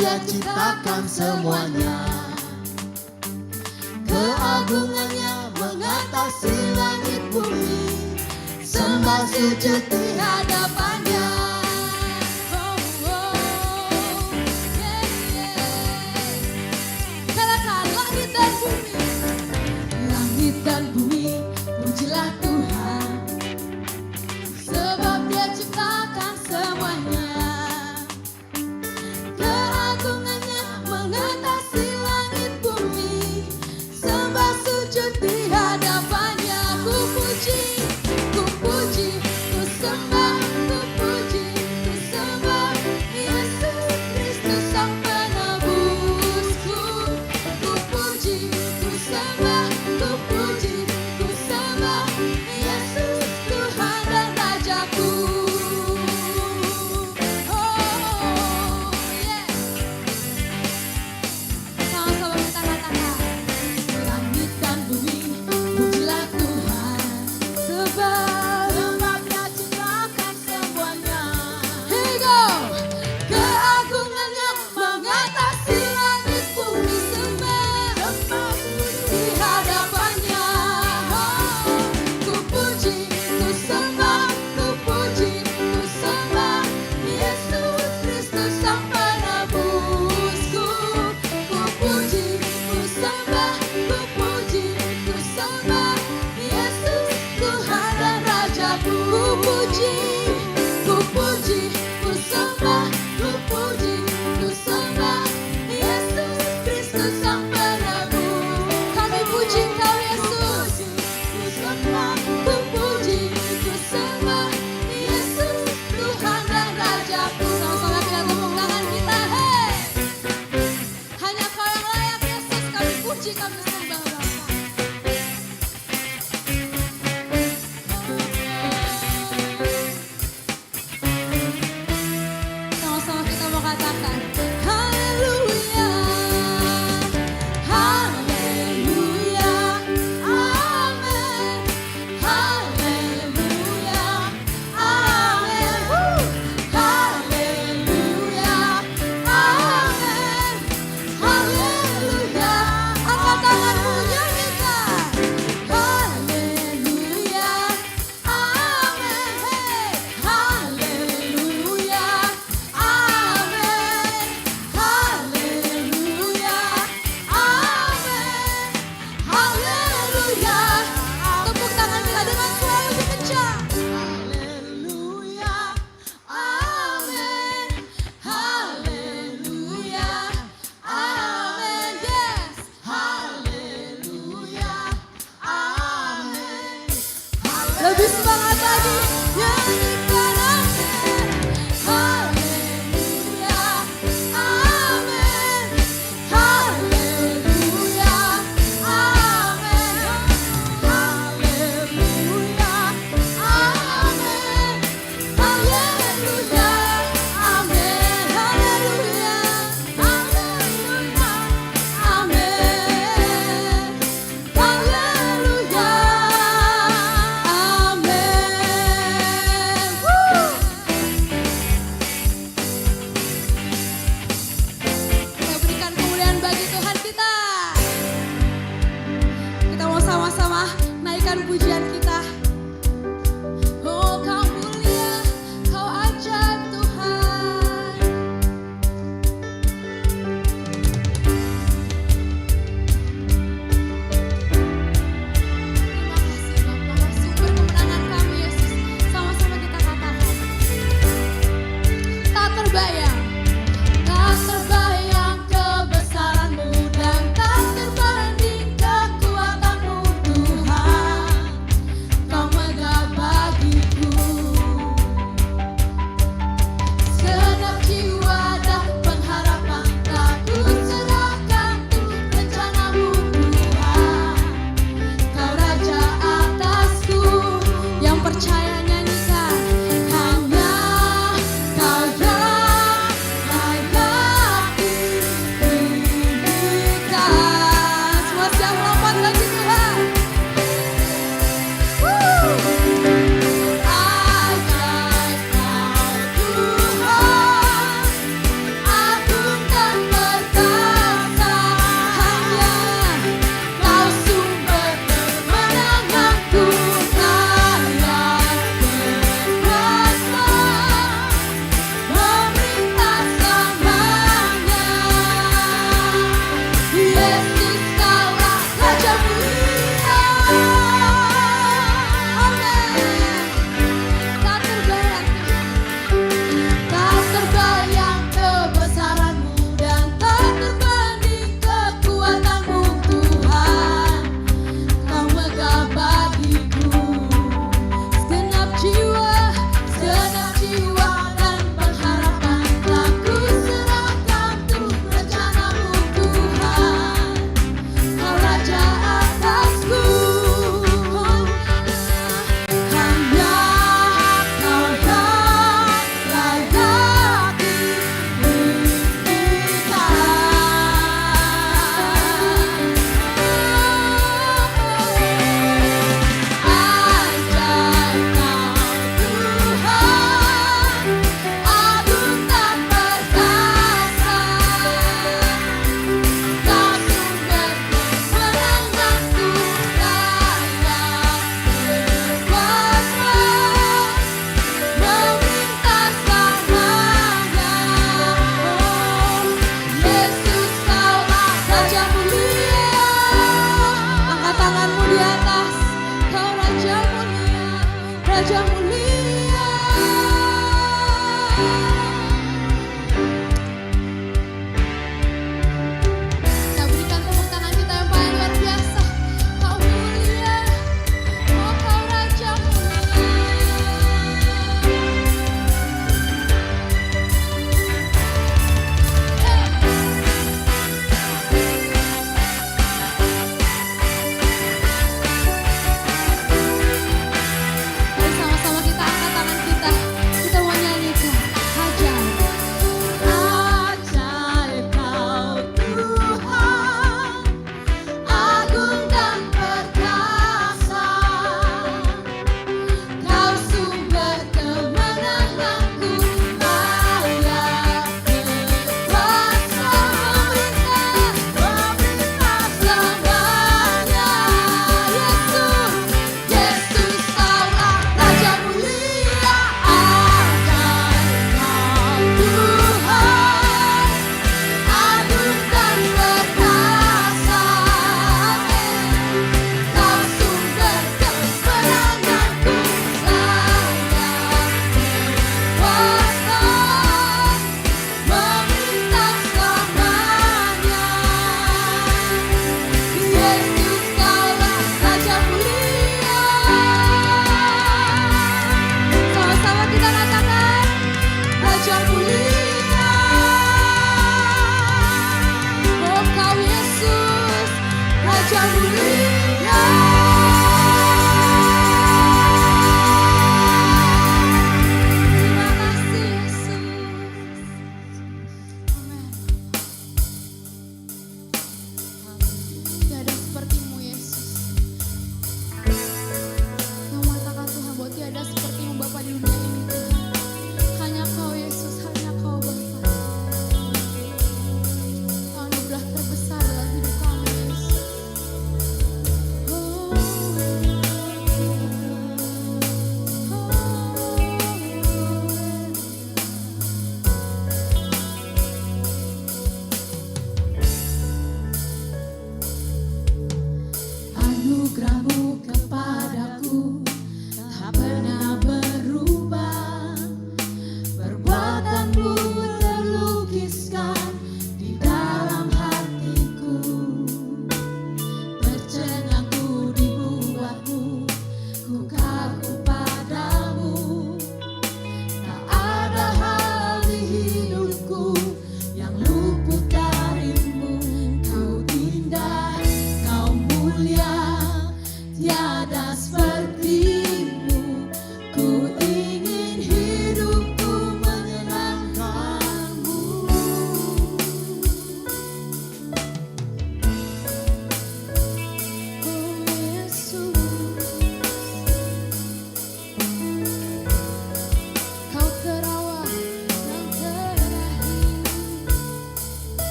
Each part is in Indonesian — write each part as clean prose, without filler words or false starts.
Dia ciptakan semuanya. Keagungannya mengatasi langit bumi, sembah sujud di hadapannya. Oh, oh, yeah, yeah. Katakan langit dan bumi, pujilah Tuhan, sebab Dia ciptakan semuanya. Keagungannya mengatasi langit bumi, sembah sujud di hadapannya. Ku puji, ku sembah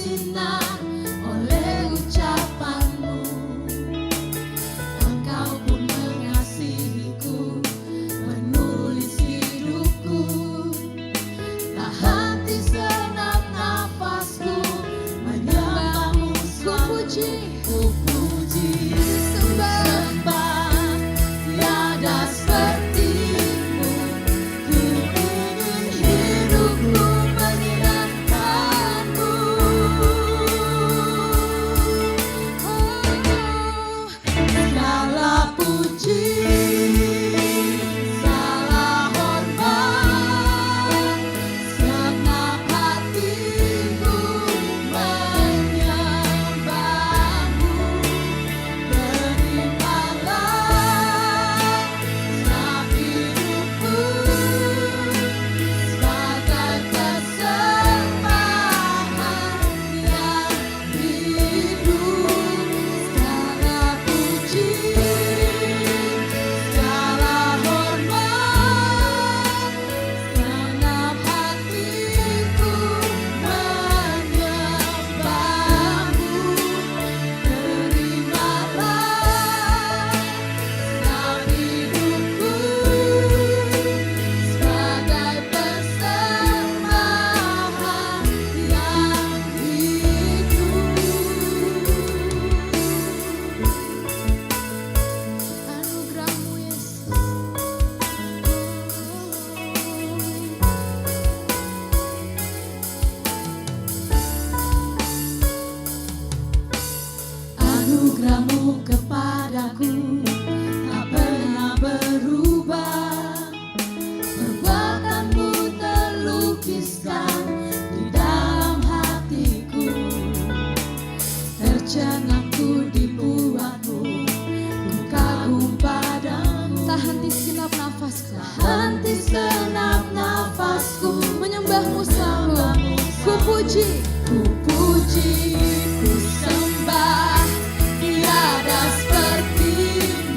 bersinar oleh ucapanmu. Engkau pun mengasihiku, menulis hidupku. Tak henti senap nafasku, menyembahmu selalu. Ku puji, sembah, tiada sepertimu. Ku ingin hidupku menyenangkanmu. Segala puji, segala hormat, segenap hatiku menyembahmu. Terimalah segenap hidupku sebagai persembahan yang hidup. Segala puji, segala hormat, segenap hatiku menyembahmu. Terimalah segenap hidupku sebagai persembahan yang hidup. Anugerah-Mu, Yesus. Anugerah-Mu kepadaku tak pernah berubah. Perbuatan-Mu terlukiskan di dalam hatiku. Tercengangku dibuat-Mu, ku kagum padamu. Tak henti segenap nafasku, henti segenap nafasku, menyembahmu selalu. Ku puji, ku puji, ku sembah, tiada sepertimu.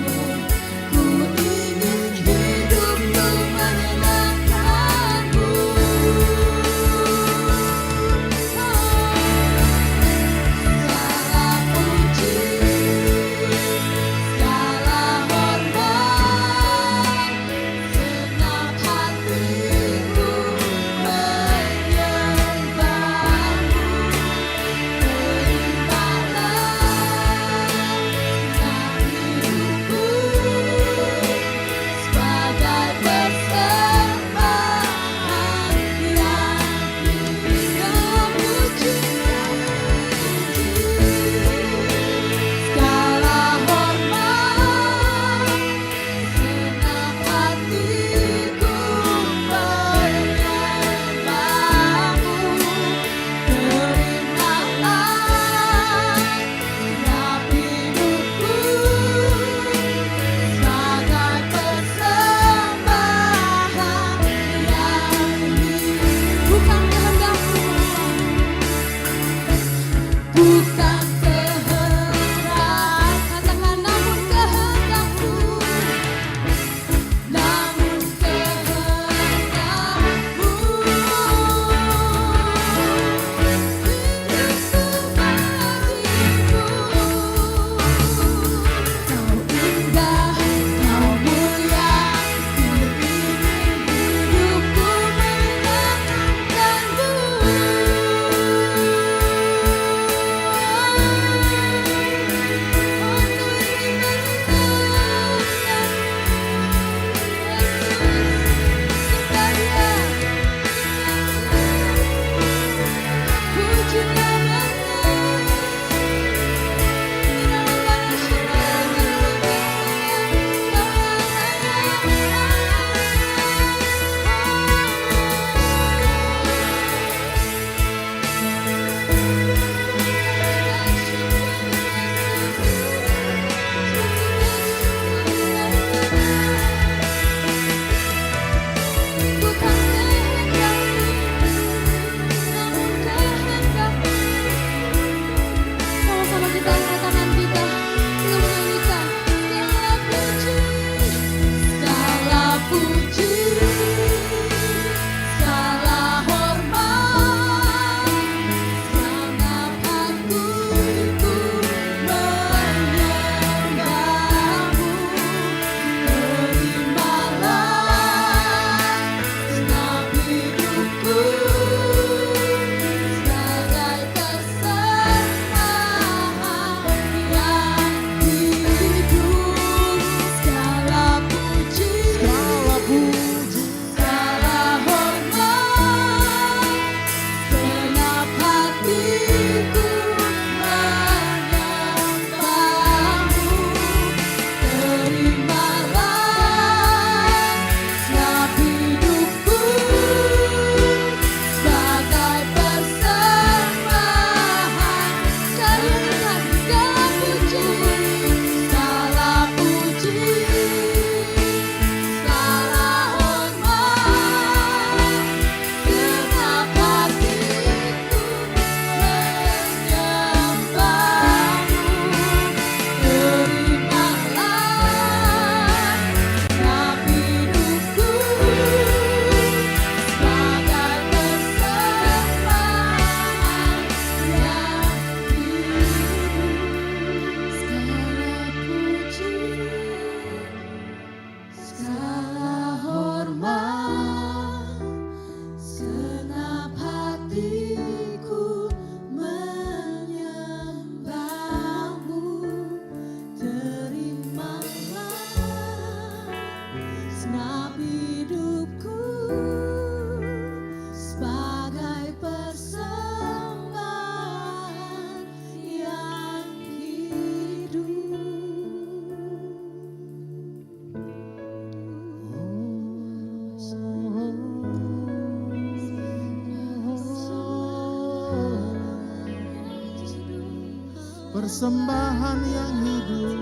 persembahan yang hidup,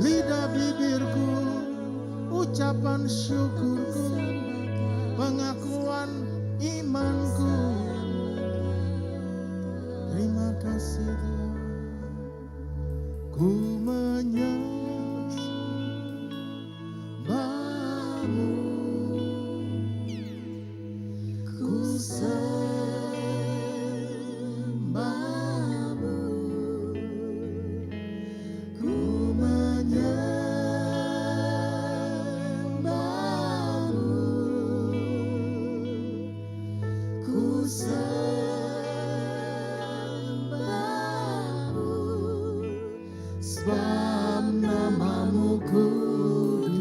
lidah bibirku, ucapan syukurku, pengakuan imanku. Terima kasih Tuhan, ku menyembahmu, ku sembahmu, ku menyembahmu, ku sembahmu, sebab namamu kudus,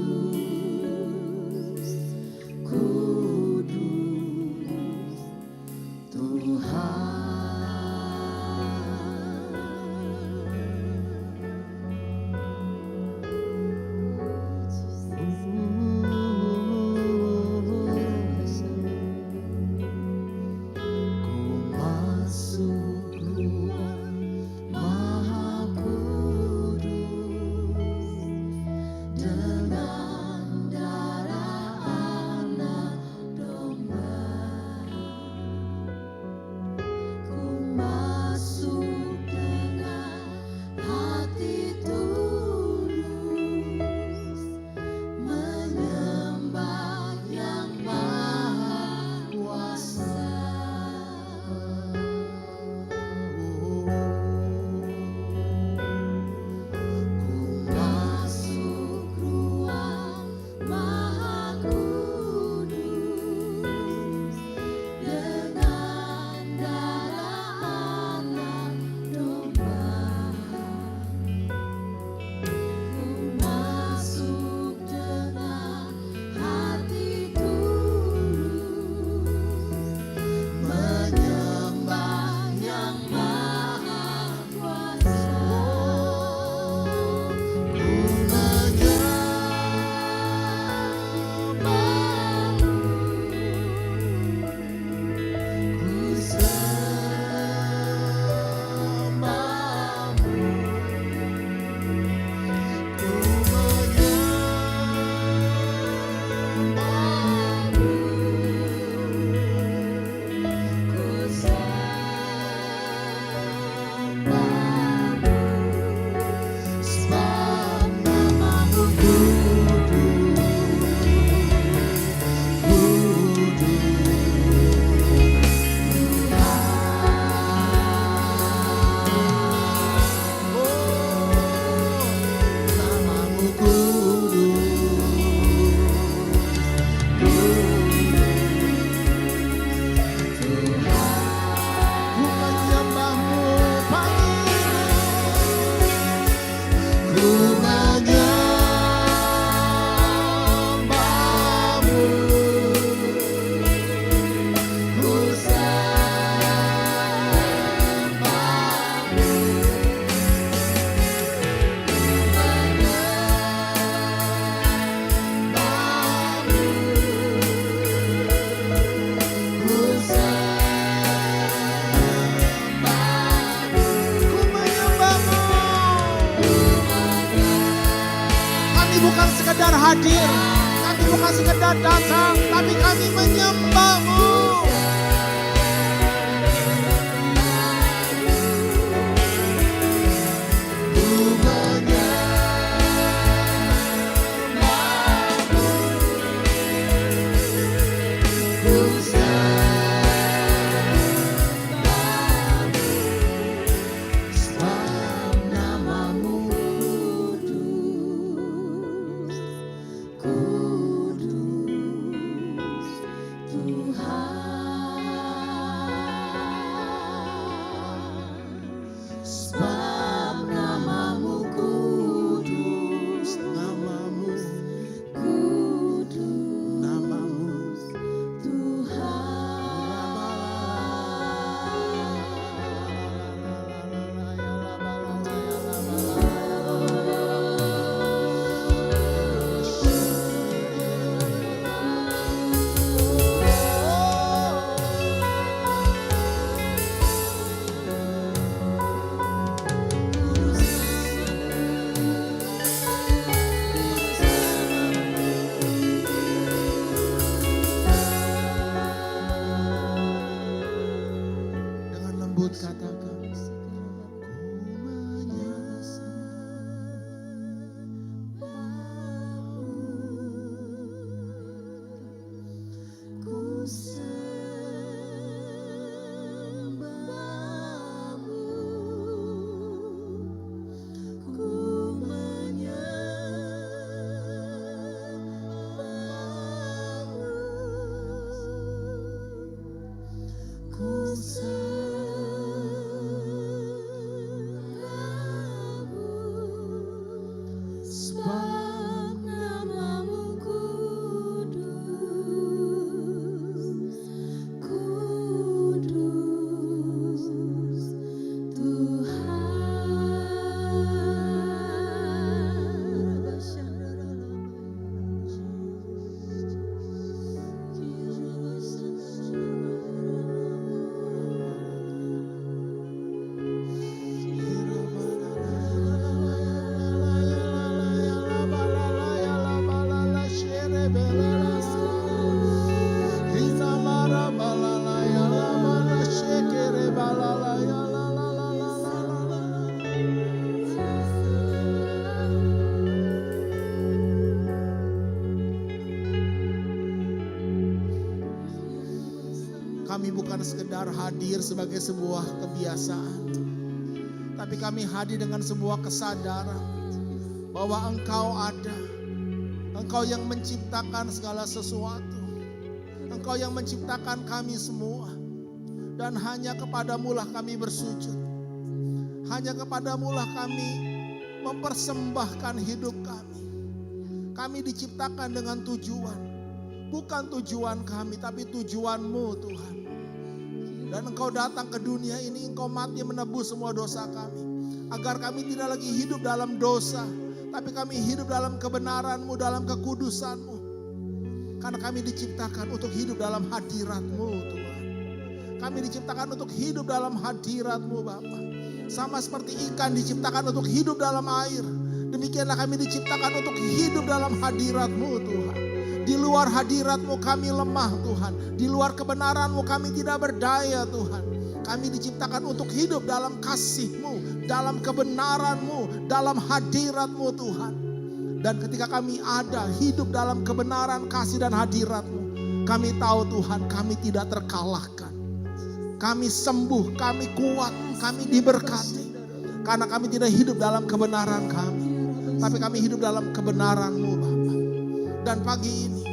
kudus Tuhan. Ku masuk ruang Maha Kudus dengan darah anak domba. Ku masuk dengan hati tulus, menyembah yang Maha Kuasa. Ku masuk ruang Maha Kudus dengan darah anak domba. Ku masuk dengan hati tulus, menyembah yang Maha Kuasa. Ku menyembahmu, ku sembahmu, ku menyembahmu, ku sembahmu, sebab namamu kudus, namamu ku menyembahmu pagi ini, ku menyembahmu, ku sembahmu, ku sembahmu, ku menyembahmu. Kami bukan sekedar hadir, kami bukan sekedar datang, tapi kami menyembahmu. Ku menyembahmu, ku sembahmu, sebab namamu kudus, kudus Tuhan. sambut, katakan. Kami bukan sekedar hadir sebagai sebuah kebiasaan, tapi kami hadir dengan sebuah kesadaran bahwa Engkau ada. Engkau yang menciptakan segala sesuatu. Engkau yang menciptakan kami semua. Dan hanya kepadamu-lah kami bersujud. Hanya kepadamu-lah kami mempersembahkan hidup kami. Kami diciptakan dengan tujuan. Bukan tujuan kami, tapi tujuan-Mu Tuhan. Dan Engkau datang ke dunia ini, Engkau mati menebus semua dosa kami. Agar kami tidak lagi hidup dalam dosa, tapi kami hidup dalam kebenaran-Mu, dalam kekudusan-Mu. Karena kami diciptakan untuk hidup dalam hadirat-Mu Tuhan. Kami diciptakan untuk hidup dalam hadirat-Mu Bapa. Sama seperti ikan diciptakan untuk hidup dalam air. Demikianlah kami diciptakan untuk hidup dalam hadirat-Mu Tuhan. Di luar hadirat-Mu kami lemah Tuhan. Di luar kebenaran-Mu kami tidak berdaya Tuhan. Kami diciptakan untuk hidup dalam kasih-Mu, dalam kebenaran-Mu, dalam hadirat-Mu Tuhan. Dan ketika kami ada hidup dalam kebenaran, kasih dan hadirat-Mu, kami tahu Tuhan kami tidak terkalahkan. Kami sembuh, kami kuat, kami diberkati. Karena kami tidak hidup dalam kebenaran kami, tapi kami hidup dalam kebenaran-Mu Bapa. Dan pagi ini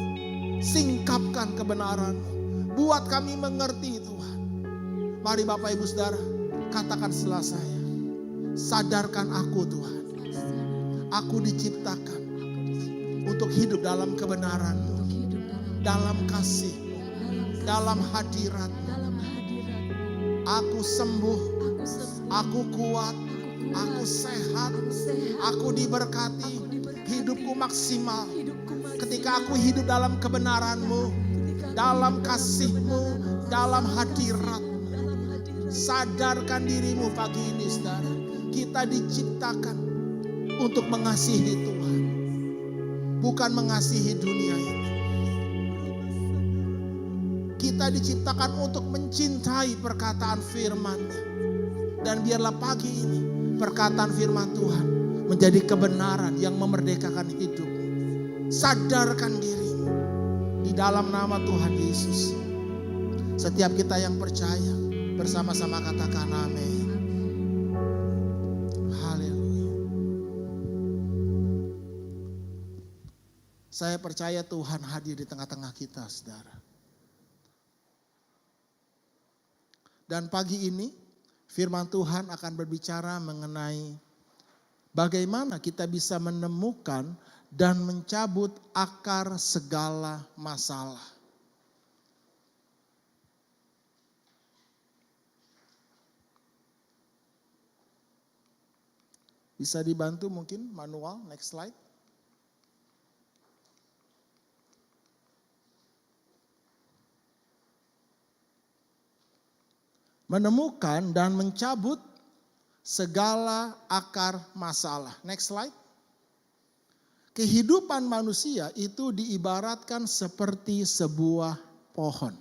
singkapkan kebenaran-Mu, buat kami mengerti Tuhan. Mari Bapak Ibu Saudara, katakan setelah saya, sadarkan aku Tuhan, aku diciptakan untuk hidup dalam kebenaran-Mu, dalam kasih-Mu, dalam hadirat-Mu. Aku sembuh, aku kuat, aku sehat, aku diberkati, hidupku maksimal. Ketika aku hidup dalam kebenaran-Mu, dalam kasih-Mu, dalam hadirat-Mu. Sadarkan dirimu pagi ini saudara. Kita diciptakan untuk mengasihi Tuhan, bukan mengasihi dunia ini. Kita diciptakan untuk mencintai perkataan firman-Nya. Dan biarlah pagi ini perkataan firman Tuhan menjadi kebenaran yang memerdekakan hidup. Sadarkan dirimu di dalam nama Tuhan Yesus. Setiap kita yang percaya bersama-sama katakan amin. Haleluya. Saya percaya Tuhan hadir di tengah-tengah kita, saudara. Dan pagi ini firman Tuhan akan berbicara mengenai bagaimana kita bisa menemukan dan mencabut akar segala masalah. Bisa dibantu mungkin manual, next slide. Menemukan dan mencabut segala akar masalah. Next slide. Kehidupan manusia itu diibaratkan seperti sebuah pohon.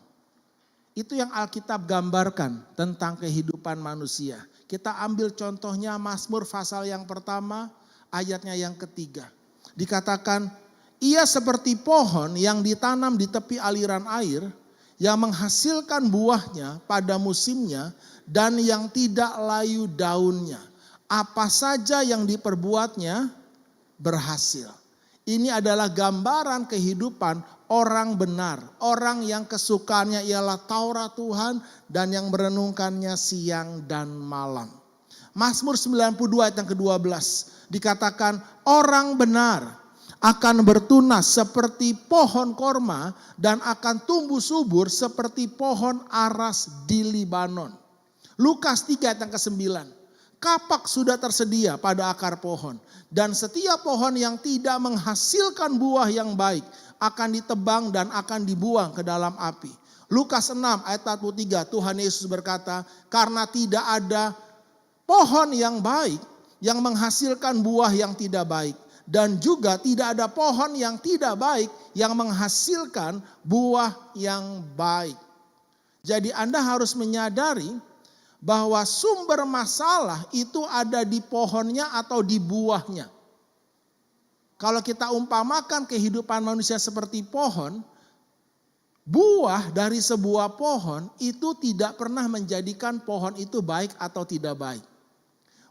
Itu yang Alkitab gambarkan tentang kehidupan manusia. Kita ambil contohnya Mazmur pasal yang pertama, ayatnya yang ketiga. Dikatakan, ia seperti pohon yang ditanam di tepi aliran air, yang menghasilkan buahnya pada musimnya dan yang tidak layu daunnya. Apa saja yang diperbuatnya berhasil. Ini adalah gambaran kehidupan orang benar. Orang yang kesukaannya ialah Taurat Tuhan dan yang merenungkannya siang dan malam. Mazmur 92 ayat yang ke-12 dikatakan orang benar akan bertunas seperti pohon korma dan akan tumbuh subur seperti pohon aras di Libanon. Lukas 3 ayat yang ke-9. Kapak sudah tersedia pada akar pohon. Dan setiap pohon yang tidak menghasilkan buah yang baik akan ditebang dan akan dibuang ke dalam api. Lukas 6 ayat 43 Tuhan Yesus berkata, karena tidak ada pohon yang baik yang menghasilkan buah yang tidak baik. Dan juga tidak ada pohon yang tidak baik yang menghasilkan buah yang baik. Jadi Anda harus menyadari bahwa sumber masalah itu ada di pohonnya atau di buahnya. Kalau kita umpamakan kehidupan manusia seperti pohon, buah dari sebuah pohon itu tidak pernah menjadikan pohon itu baik atau tidak baik.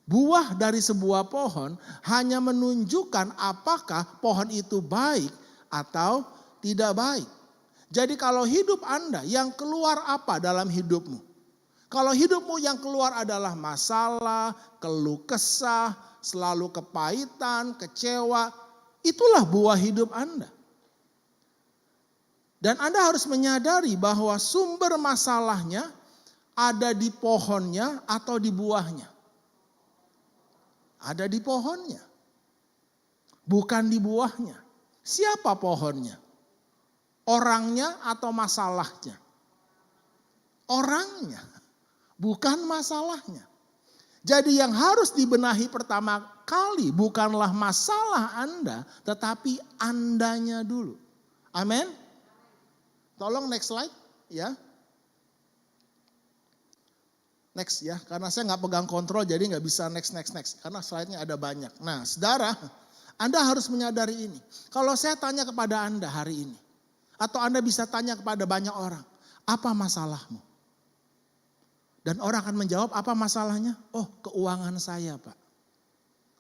Buah dari sebuah pohon hanya menunjukkan apakah pohon itu baik atau tidak baik. Jadi kalau hidup Anda yang keluar apa dalam hidupmu? Kalau hidupmu yang keluar adalah masalah, keluh kesah, selalu kepahitan, kecewa, itulah buah hidup Anda. Dan Anda harus menyadari bahwa sumber masalahnya ada di pohonnya atau di buahnya. Ada di pohonnya, bukan di buahnya. Siapa pohonnya? Orangnya atau masalahnya? Orangnya. Bukan masalahnya. Jadi yang harus dibenahi pertama kali bukanlah masalah Anda, tetapi Andanya dulu. Amin. Tolong next slide ya. Next ya, karena saya nggak pegang kontrol jadi nggak bisa next. Karena slide-nya ada banyak. Nah saudara, Anda harus menyadari ini. Kalau saya tanya kepada Anda hari ini, atau Anda bisa tanya kepada banyak orang, apa masalahmu? Dan orang akan menjawab, apa masalahnya? Oh, keuangan saya, Pak.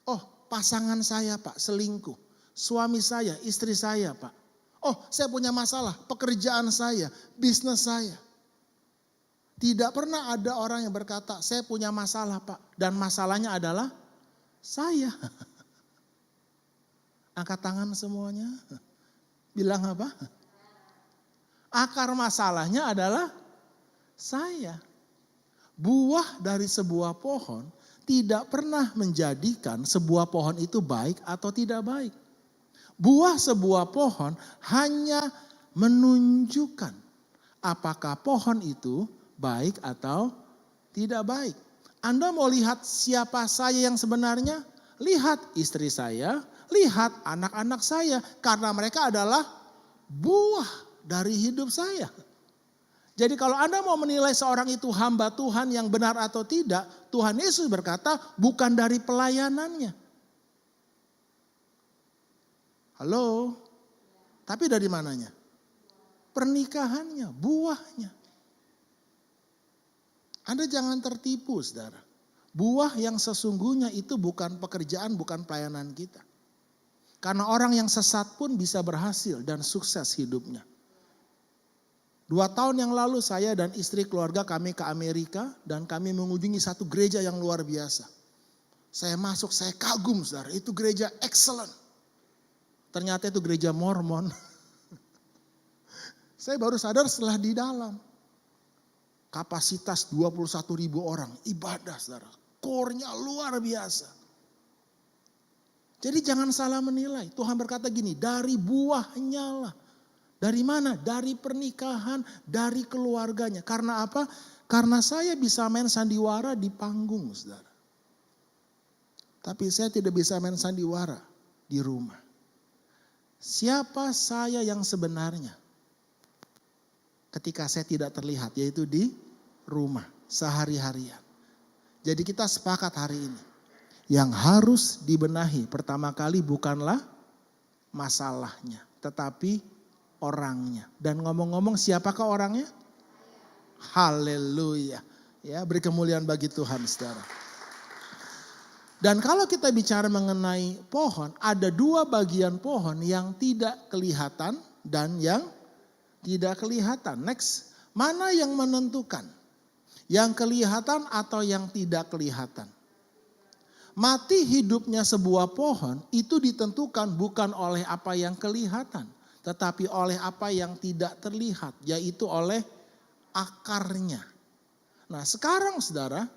Oh, pasangan saya, Pak, selingkuh. Suami saya, istri saya, Pak. Oh, saya punya masalah, pekerjaan saya, bisnis saya. Tidak pernah ada orang yang berkata, saya punya masalah, Pak. Dan masalahnya adalah saya. Angkat tangan semuanya. Bilang apa? Akar masalahnya adalah saya. Buah dari sebuah pohon tidak pernah menjadikan sebuah pohon itu baik atau tidak baik. Buah sebuah pohon hanya menunjukkan apakah pohon itu baik atau tidak baik. Anda mau lihat siapa saya yang sebenarnya? Lihat istri saya, lihat anak-anak saya. Karena mereka adalah buah dari hidup saya. Jadi kalau Anda mau menilai seorang itu hamba Tuhan yang benar atau tidak, Tuhan Yesus berkata bukan dari pelayanannya. Halo? Tapi dari mananya? Pernikahannya, buahnya. Anda jangan tertipu saudara. Buah yang sesungguhnya itu bukan pekerjaan, bukan pelayanan kita. Karena orang yang sesat pun bisa berhasil dan sukses hidupnya. 2 tahun yang lalu saya dan istri keluarga kami ke Amerika dan kami mengunjungi satu gereja yang luar biasa. Saya masuk, saya kagum saudara, itu gereja excellent. Ternyata itu gereja Mormon. Saya baru sadar setelah di dalam. Kapasitas 21.000 orang, ibadah saudara. Core-nya luar biasa. Jadi jangan salah menilai. Tuhan berkata gini, dari buahnya lah. Dari mana? Dari pernikahan, dari keluarganya. Karena apa? Karena saya bisa main sandiwara di panggung, saudara. Tapi saya tidak bisa main sandiwara di rumah. Siapa saya yang sebenarnya? ketika saya tidak terlihat, yaitu di rumah sehari-harian. Jadi kita sepakat hari ini, yang harus dibenahi pertama kali bukanlah masalahnya, tetapi orangnya. Dan ngomong-ngomong, siapakah orangnya? Haleluya. Ya, beri kemuliaan bagi Tuhan, saudara. Dan kalau kita bicara mengenai pohon, ada dua bagian pohon yang tidak kelihatan dan yang tidak kelihatan. Next, mana yang menentukan? Yang kelihatan atau yang tidak kelihatan? Mati hidupnya sebuah pohon itu ditentukan bukan oleh apa yang kelihatan, tetapi oleh apa yang tidak terlihat, yaitu oleh akarnya. Nah, sekarang saudara,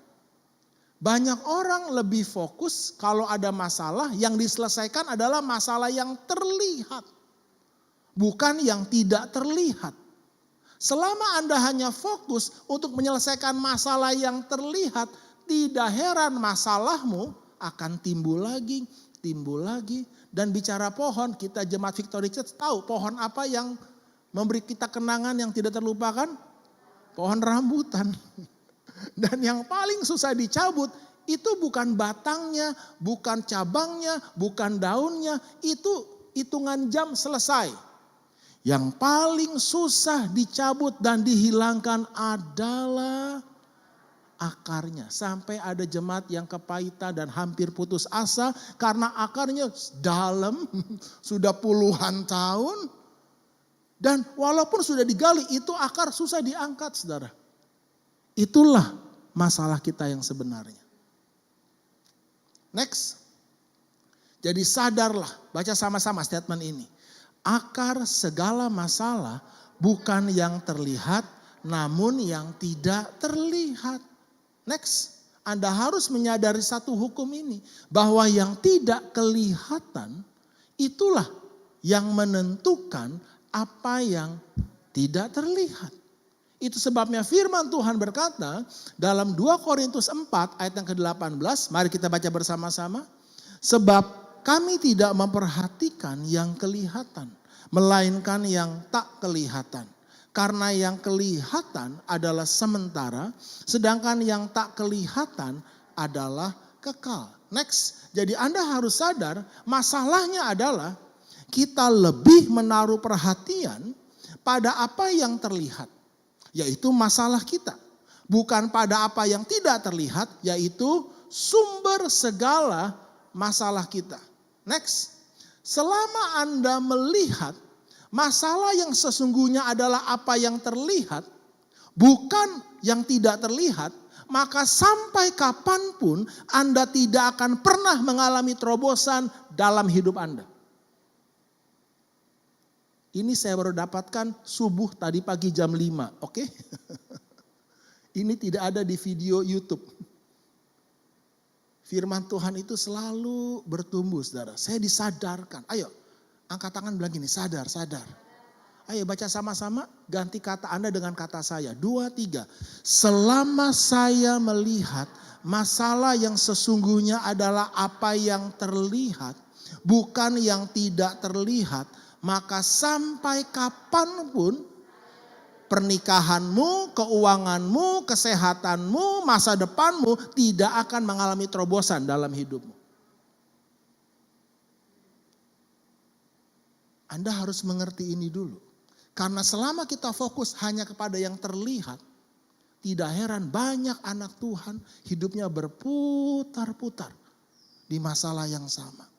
banyak orang lebih fokus kalau ada masalah yang diselesaikan adalah masalah yang terlihat. Bukan yang tidak terlihat. Selama Anda hanya fokus untuk menyelesaikan masalah yang terlihat, tidak heran masalahmu akan timbul lagi. Dan bicara pohon, kita jemaat Victory Church tahu pohon apa yang memberi kita kenangan yang tidak terlupakan? Pohon rambutan. Dan yang paling susah dicabut itu bukan batangnya, bukan cabangnya, bukan daunnya. Itu hitungan jam selesai. Yang paling susah dicabut dan dihilangkan adalah akarnya. Sampai ada jemaat yang kepahitan dan hampir putus asa karena akarnya dalam sudah puluhan tahun. Dan walaupun sudah digali, itu akar susah diangkat, saudara. Itulah masalah kita yang sebenarnya. Next. Jadi sadarlah, baca sama-sama statement ini. Akar segala masalah bukan yang terlihat, namun yang tidak terlihat. Next. Anda harus menyadari satu hukum ini. Bahwa yang tidak kelihatan, itulah yang menentukan apa yang tidak terlihat. Itu sebabnya firman Tuhan berkata dalam 2 Korintus 4 ayat yang ke-18. Mari kita baca bersama-sama. Sebab kami tidak memperhatikan yang kelihatan, melainkan yang tak kelihatan. Karena yang kelihatan adalah sementara, sedangkan yang tak kelihatan adalah kekal. Next, jadi Anda harus sadar masalahnya adalah kita lebih menaruh perhatian pada apa yang terlihat. Yaitu masalah kita. Bukan pada apa yang tidak terlihat, yaitu sumber segala masalah kita. Next, selama Anda melihat masalah yang sesungguhnya adalah apa yang terlihat, bukan yang tidak terlihat, maka sampai kapanpun Anda tidak akan pernah mengalami terobosan dalam hidup Anda. Ini saya baru dapatkan subuh tadi pagi jam 5, oke? Ini tidak ada di video YouTube. Firman Tuhan itu selalu bertumbuh, saudara. Saya disadarkan. Ayo, angkat tangan bilang gini, sadar. Ayo baca sama-sama, ganti kata Anda dengan kata saya. 2, 3. Selama saya melihat masalah yang sesungguhnya adalah apa yang terlihat, bukan yang tidak terlihat, maka sampai kapanpun pernikahanmu, keuanganmu, kesehatanmu, masa depanmu tidak akan mengalami terobosan dalam hidupmu. Anda harus mengerti ini dulu. Karena selama kita fokus hanya kepada yang terlihat, tidak heran banyak anak Tuhan hidupnya berputar-putar di masalah yang sama.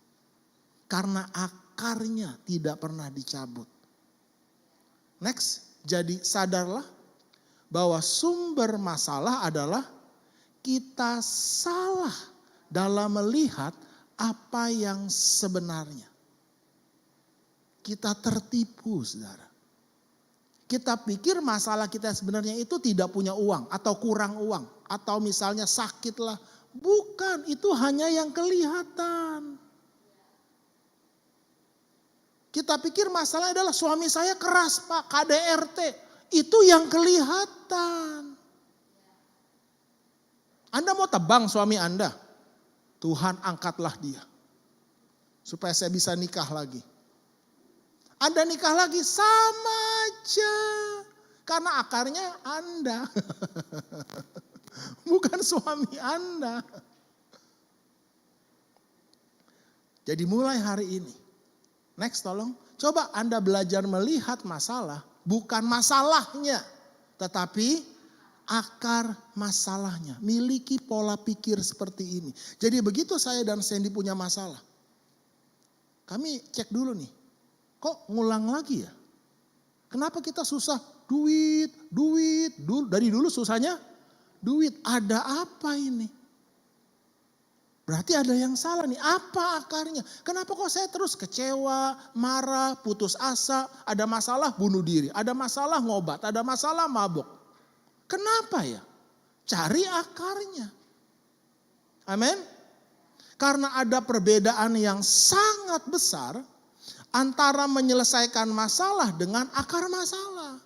Karena akarnya tidak pernah dicabut. Next, jadi sadarlah bahwa sumber masalah adalah kita salah dalam melihat apa yang sebenarnya. Kita tertipu, saudara. Kita pikir masalah kita sebenarnya itu tidak punya uang atau kurang uang. Atau misalnya sakitlah. Bukan, itu hanya yang kelihatan. Kita pikir masalah adalah suami saya keras Pak, KDRT. Itu yang kelihatan. Anda mau tebang suami Anda? Tuhan angkatlah dia. Supaya saya bisa nikah lagi. Anda nikah lagi sama aja. Karena akarnya Anda. Bukan suami Anda. Jadi mulai hari ini. Next tolong. Coba Anda belajar melihat masalah. Bukan masalahnya. Tetapi akar masalahnya. Miliki pola pikir seperti ini. Jadi begitu saya dan Sandy punya masalah. Kami cek dulu nih. Kok ngulang lagi ya? Kenapa kita susah? Duit. Dari dulu susahnya duit. Ada apa ini? Berarti ada yang salah nih. Apa akarnya? Kenapa kok saya terus kecewa, marah, putus asa, ada masalah bunuh diri, ada masalah ngobat, ada masalah mabuk. Kenapa ya? Cari akarnya. Amin. Karena ada perbedaan yang sangat besar antara menyelesaikan masalah dengan akar masalah.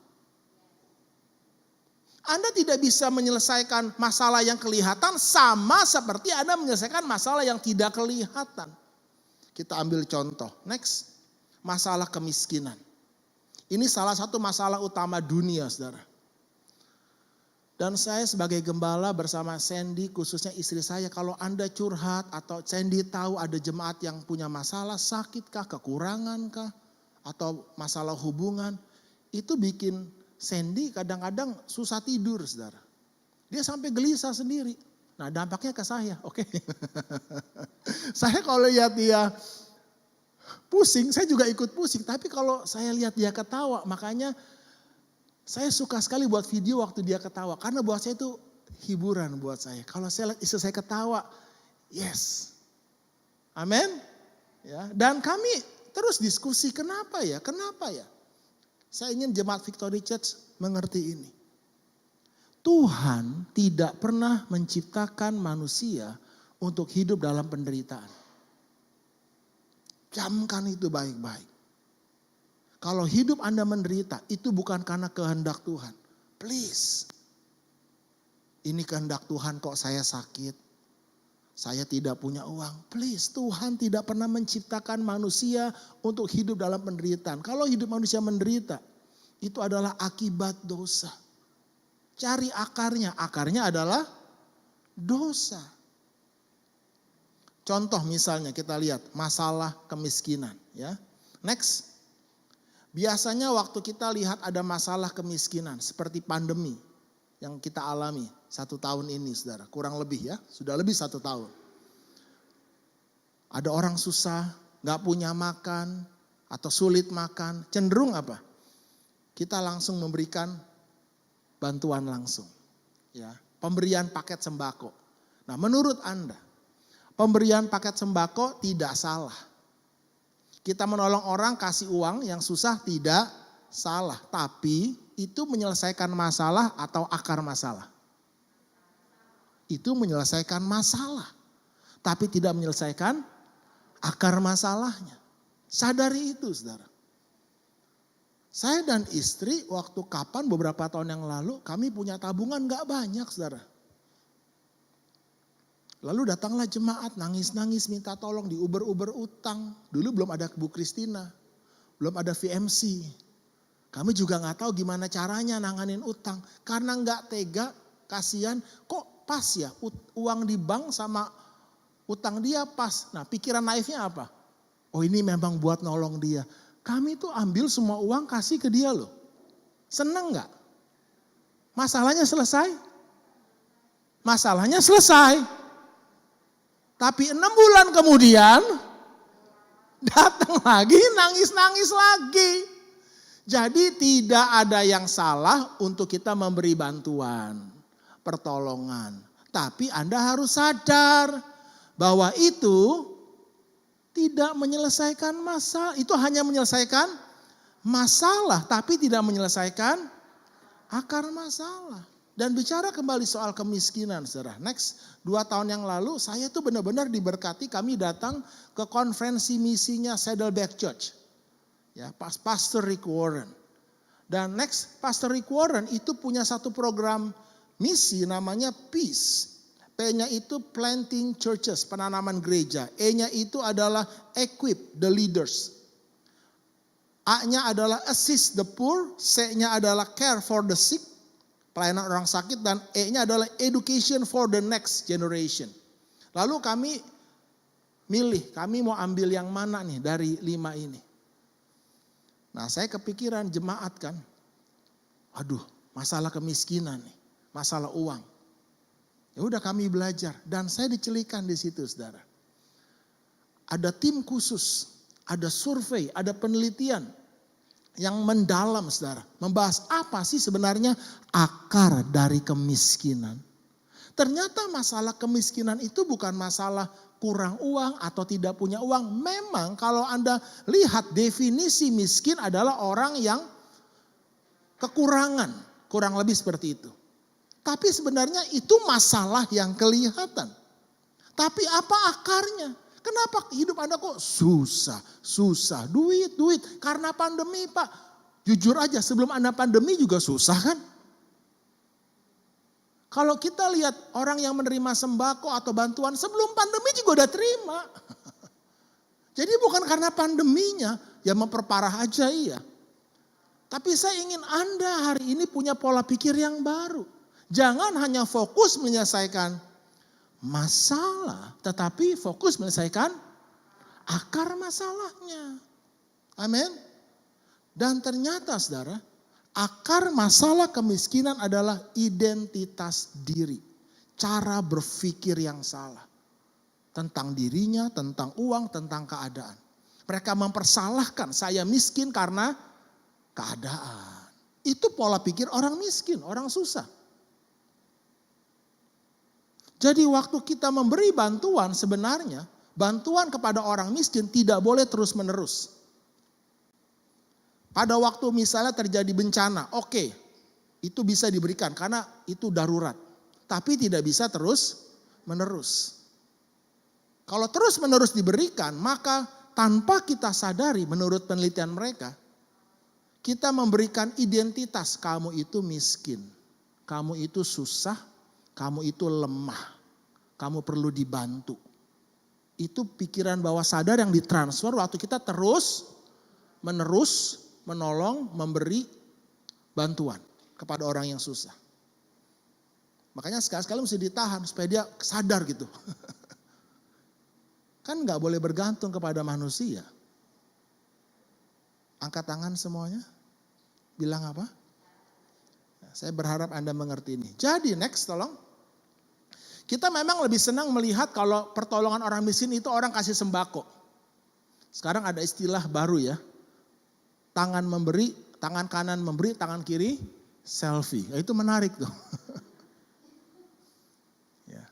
Anda tidak bisa menyelesaikan masalah yang kelihatan sama seperti Anda menyelesaikan masalah yang tidak kelihatan. Kita ambil contoh. Next. Masalah kemiskinan. Ini salah satu masalah utama dunia, saudara. Dan saya sebagai gembala bersama Sandy, khususnya istri saya, kalau Anda curhat atau Sandy tahu ada jemaat yang punya masalah, sakitkah, kekurangankah, atau masalah hubungan, itu bikin Sandy kadang-kadang susah tidur, saudara. Dia sampai gelisah sendiri. Nah, dampaknya ke saya, oke. Saya kalau lihat dia pusing, saya juga ikut pusing. Tapi kalau saya lihat dia ketawa, makanya saya suka sekali buat video waktu dia ketawa. Karena buat saya itu hiburan buat saya. Kalau saya lihat istri saya ketawa, yes. Amin. Ya, dan kami terus diskusi, kenapa ya? Saya ingin jemaat Victory Church mengerti ini. Tuhan tidak pernah menciptakan manusia untuk hidup dalam penderitaan. Camkan itu baik-baik. Kalau hidup Anda menderita, itu bukan karena kehendak Tuhan. Please. Ini kehendak Tuhan kok saya sakit. Saya tidak punya uang. Please, Tuhan tidak pernah menciptakan manusia untuk hidup dalam penderitaan. Kalau hidup manusia menderita, itu adalah akibat dosa. Cari akarnya. Akarnya adalah dosa. Contoh misalnya kita lihat masalah kemiskinan. Ya. Next. Biasanya waktu kita lihat ada masalah kemiskinan seperti pandemi yang kita alami 1 tahun ini, saudara. Kurang lebih ya, sudah lebih 1 tahun. Ada orang susah, gak punya makan atau sulit makan. Cenderung apa? Kita langsung memberikan bantuan langsung. Ya, pemberian paket sembako. Nah, menurut Anda, pemberian paket sembako tidak salah. Kita menolong orang kasih uang yang susah tidak salah. Tapi itu menyelesaikan masalah atau akar masalah? Itu menyelesaikan masalah. Tapi tidak menyelesaikan akar masalahnya. Sadari itu, saudara. Saya dan istri waktu kapan beberapa tahun yang lalu kami punya tabungan gak banyak, saudara. Lalu datanglah jemaat nangis-nangis minta tolong di Uber utang. Dulu belum ada Bu Kristina, belum ada VMC. Kami juga gak tahu gimana caranya nanganin utang. Karena gak tega, kasihan, kok pas ya uang di bank sama utang dia pas. Nah, pikiran naifnya apa? Oh, ini memang buat nolong dia. Kami tuh ambil semua uang kasih ke dia loh. Seneng gak? Masalahnya selesai? Masalahnya selesai. Tapi 6 bulan kemudian datang lagi nangis-nangis lagi. Jadi tidak ada yang salah untuk kita memberi bantuan, pertolongan. Tapi Anda harus sadar bahwa itu tidak menyelesaikan masalah. Itu hanya menyelesaikan masalah tapi tidak menyelesaikan akar masalah. Dan bicara kembali soal kemiskinan, saudara. Next, 2 tahun yang lalu saya tuh benar-benar diberkati, kami datang ke konferensi misinya Saddleback Church. Ya, Pastor Rick Warren. Dan next, Pastor Rick Warren itu punya satu program misi namanya Peace. P-nya itu planting churches, penanaman gereja. E-nya itu adalah equip the leaders. A-nya adalah assist the poor, C-nya adalah care for the sick, pelayanan orang sakit, dan E-nya adalah education for the next generation. Lalu kami milih, kami mau ambil yang mana nih dari 5 ini. Nah saya kepikiran jemaat kan, aduh masalah kemiskinan nih, masalah uang. Ya udah kami belajar dan saya dicelikan di situ saudara. Ada tim khusus, ada survei, ada penelitian yang mendalam saudara. Membahas apa sih sebenarnya akar dari kemiskinan. Ternyata masalah kemiskinan itu bukan masalah kurang uang atau tidak punya uang. Memang kalau Anda lihat definisi miskin adalah orang yang kekurangan. Kurang lebih seperti itu. Tapi sebenarnya itu masalah yang kelihatan. Tapi apa akarnya? Kenapa hidup Anda kok susah, duit. Karena pandemi Pak. Jujur aja sebelum Anda pandemi juga susah kan? Kalau kita lihat orang yang menerima sembako atau bantuan sebelum pandemi juga udah terima. Jadi bukan karena pandeminya ya memperparah aja iya. Tapi saya ingin Anda hari ini punya pola pikir yang baru. Jangan hanya fokus menyelesaikan masalah, tetapi fokus menyelesaikan akar masalahnya. Amin. Dan ternyata saudara, akar masalah kemiskinan adalah identitas diri. Cara berpikir yang salah. Tentang dirinya, tentang uang, tentang keadaan. Mereka mempersalahkan saya miskin karena keadaan. Itu pola pikir orang miskin, orang susah. Jadi waktu kita memberi bantuan sebenarnya, bantuan kepada orang miskin tidak boleh terus menerus. Pada waktu misalnya terjadi bencana, oke, itu bisa diberikan karena itu darurat. Tapi tidak bisa terus menerus. Kalau terus menerus diberikan, maka tanpa kita sadari menurut penelitian mereka, kita memberikan identitas kamu itu miskin, kamu itu susah, kamu itu lemah, kamu perlu dibantu. Itu pikiran bawah sadar yang ditransfer waktu kita terus menerus menolong, memberi bantuan kepada orang yang susah. Makanya sekali-sekali mesti ditahan supaya dia sadar gitu. Kan gak boleh bergantung kepada manusia. Angkat tangan semuanya. Bilang apa? Saya berharap Anda mengerti ini. Jadi next tolong. Kita memang lebih senang melihat kalau pertolongan orang miskin itu orang kasih sembako. Sekarang ada istilah baru ya. Tangan memberi, tangan kanan memberi, tangan kiri selfie. Itu menarik tuh. Ya.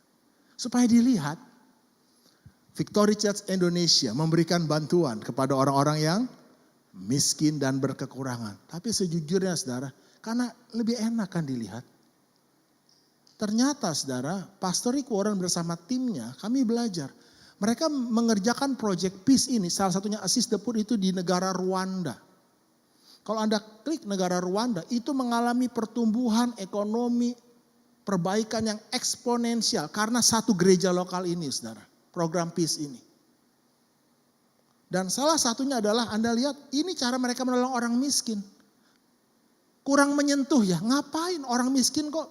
Supaya dilihat, Victory Church Indonesia memberikan bantuan kepada orang-orang yang miskin dan berkekurangan. Tapi sejujurnya saudara, karena lebih enak kan dilihat. Ternyata saudara, Pastor Rick Warren bersama timnya, kami belajar. Mereka mengerjakan project peace ini, salah satunya assist the poor itu di negara Rwanda. Kalau Anda klik negara Rwanda, itu mengalami pertumbuhan ekonomi, perbaikan yang eksponensial. Karena satu gereja lokal ini saudara, program peace ini. Dan salah satunya adalah Anda lihat, ini cara mereka menolong orang miskin. Kurang menyentuh ya, ngapain orang miskin kok.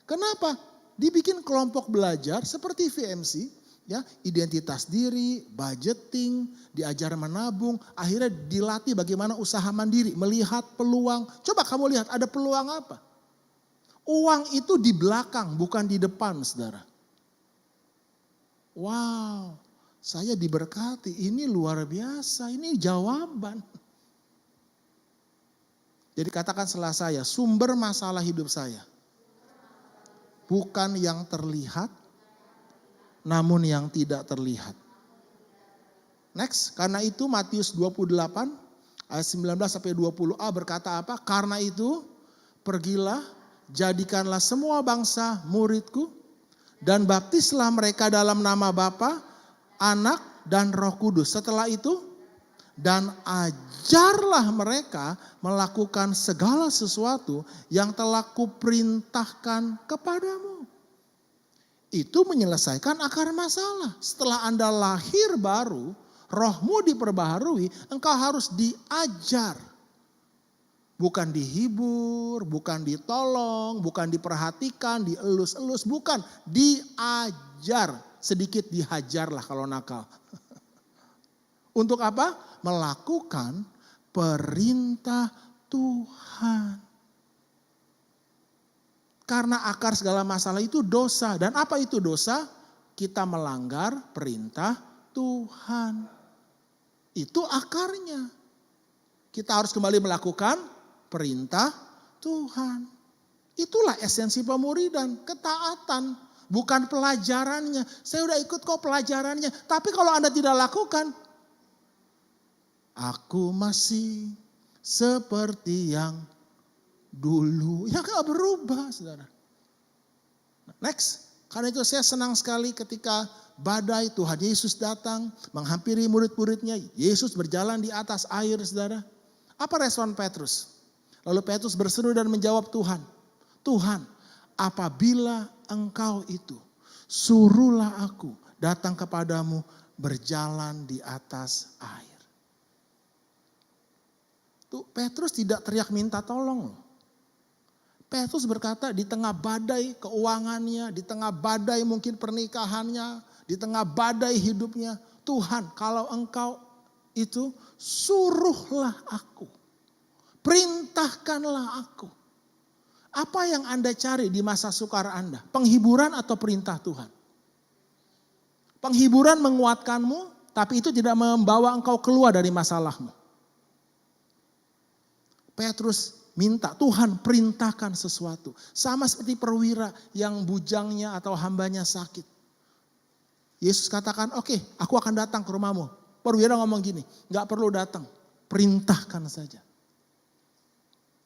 Kenapa? Dibikin kelompok belajar seperti VMC, ya, identitas diri, budgeting, diajar menabung, akhirnya dilatih bagaimana usaha mandiri, melihat peluang. Coba kamu lihat ada peluang apa? Uang itu di belakang, bukan di depan, saudara. Wow, saya diberkati, ini luar biasa, ini jawaban. Jadi katakan setelah saya, sumber masalah hidup saya. Bukan yang terlihat, namun yang tidak terlihat. Next, karena itu Matius 28 ayat 19 sampai 20a berkata apa? Karena itu pergilah, jadikanlah semua bangsa muridku dan baptislah mereka dalam nama Bapa, Anak dan Roh Kudus. Setelah itu dan ajarlah mereka melakukan segala sesuatu yang telah kuperintahkan kepadamu. Itu menyelesaikan akar masalah. Setelah Anda lahir baru, rohmu diperbaharui, engkau harus diajar. Bukan dihibur, bukan ditolong, bukan diperhatikan, dielus-elus, bukan. Diajar, sedikit dihajar lah kalau nakal. Untuk apa? Melakukan perintah Tuhan. Karena akar segala masalah itu dosa. Dan apa itu dosa? Kita melanggar perintah Tuhan. Itu akarnya. Kita harus kembali melakukan perintah Tuhan. Itulah esensi pemuridan, ketaatan, bukan pelajarannya. Saya udah ikut kok pelajarannya, tapi kalau Anda tidak lakukan, aku masih seperti yang dulu. Ya gak berubah, saudara. Next, karena itu saya senang sekali ketika badai Tuhan Yesus datang menghampiri murid-muridnya. Yesus berjalan di atas air, saudara. Apa respon Petrus? Lalu Petrus berseru dan menjawab Tuhan. Tuhan, apabila engkau itu, suruhlah aku datang kepadamu berjalan di atas air. Tuh, Petrus tidak teriak minta tolong. Petrus berkata di tengah badai keuangannya, di tengah badai mungkin pernikahannya, di tengah badai hidupnya. Tuhan, kalau engkau itu suruhlah aku. Perintahkanlah aku. Apa yang Anda cari di masa sukar Anda? Penghiburan atau perintah Tuhan? Penghiburan menguatkanmu, tapi itu tidak membawa engkau keluar dari masalahmu. Petrus minta, Tuhan perintahkan sesuatu. Sama seperti perwira yang bujangnya atau hambanya sakit. Yesus katakan, oke, aku akan datang ke rumahmu. Perwira ngomong gini, gak perlu datang, perintahkan saja.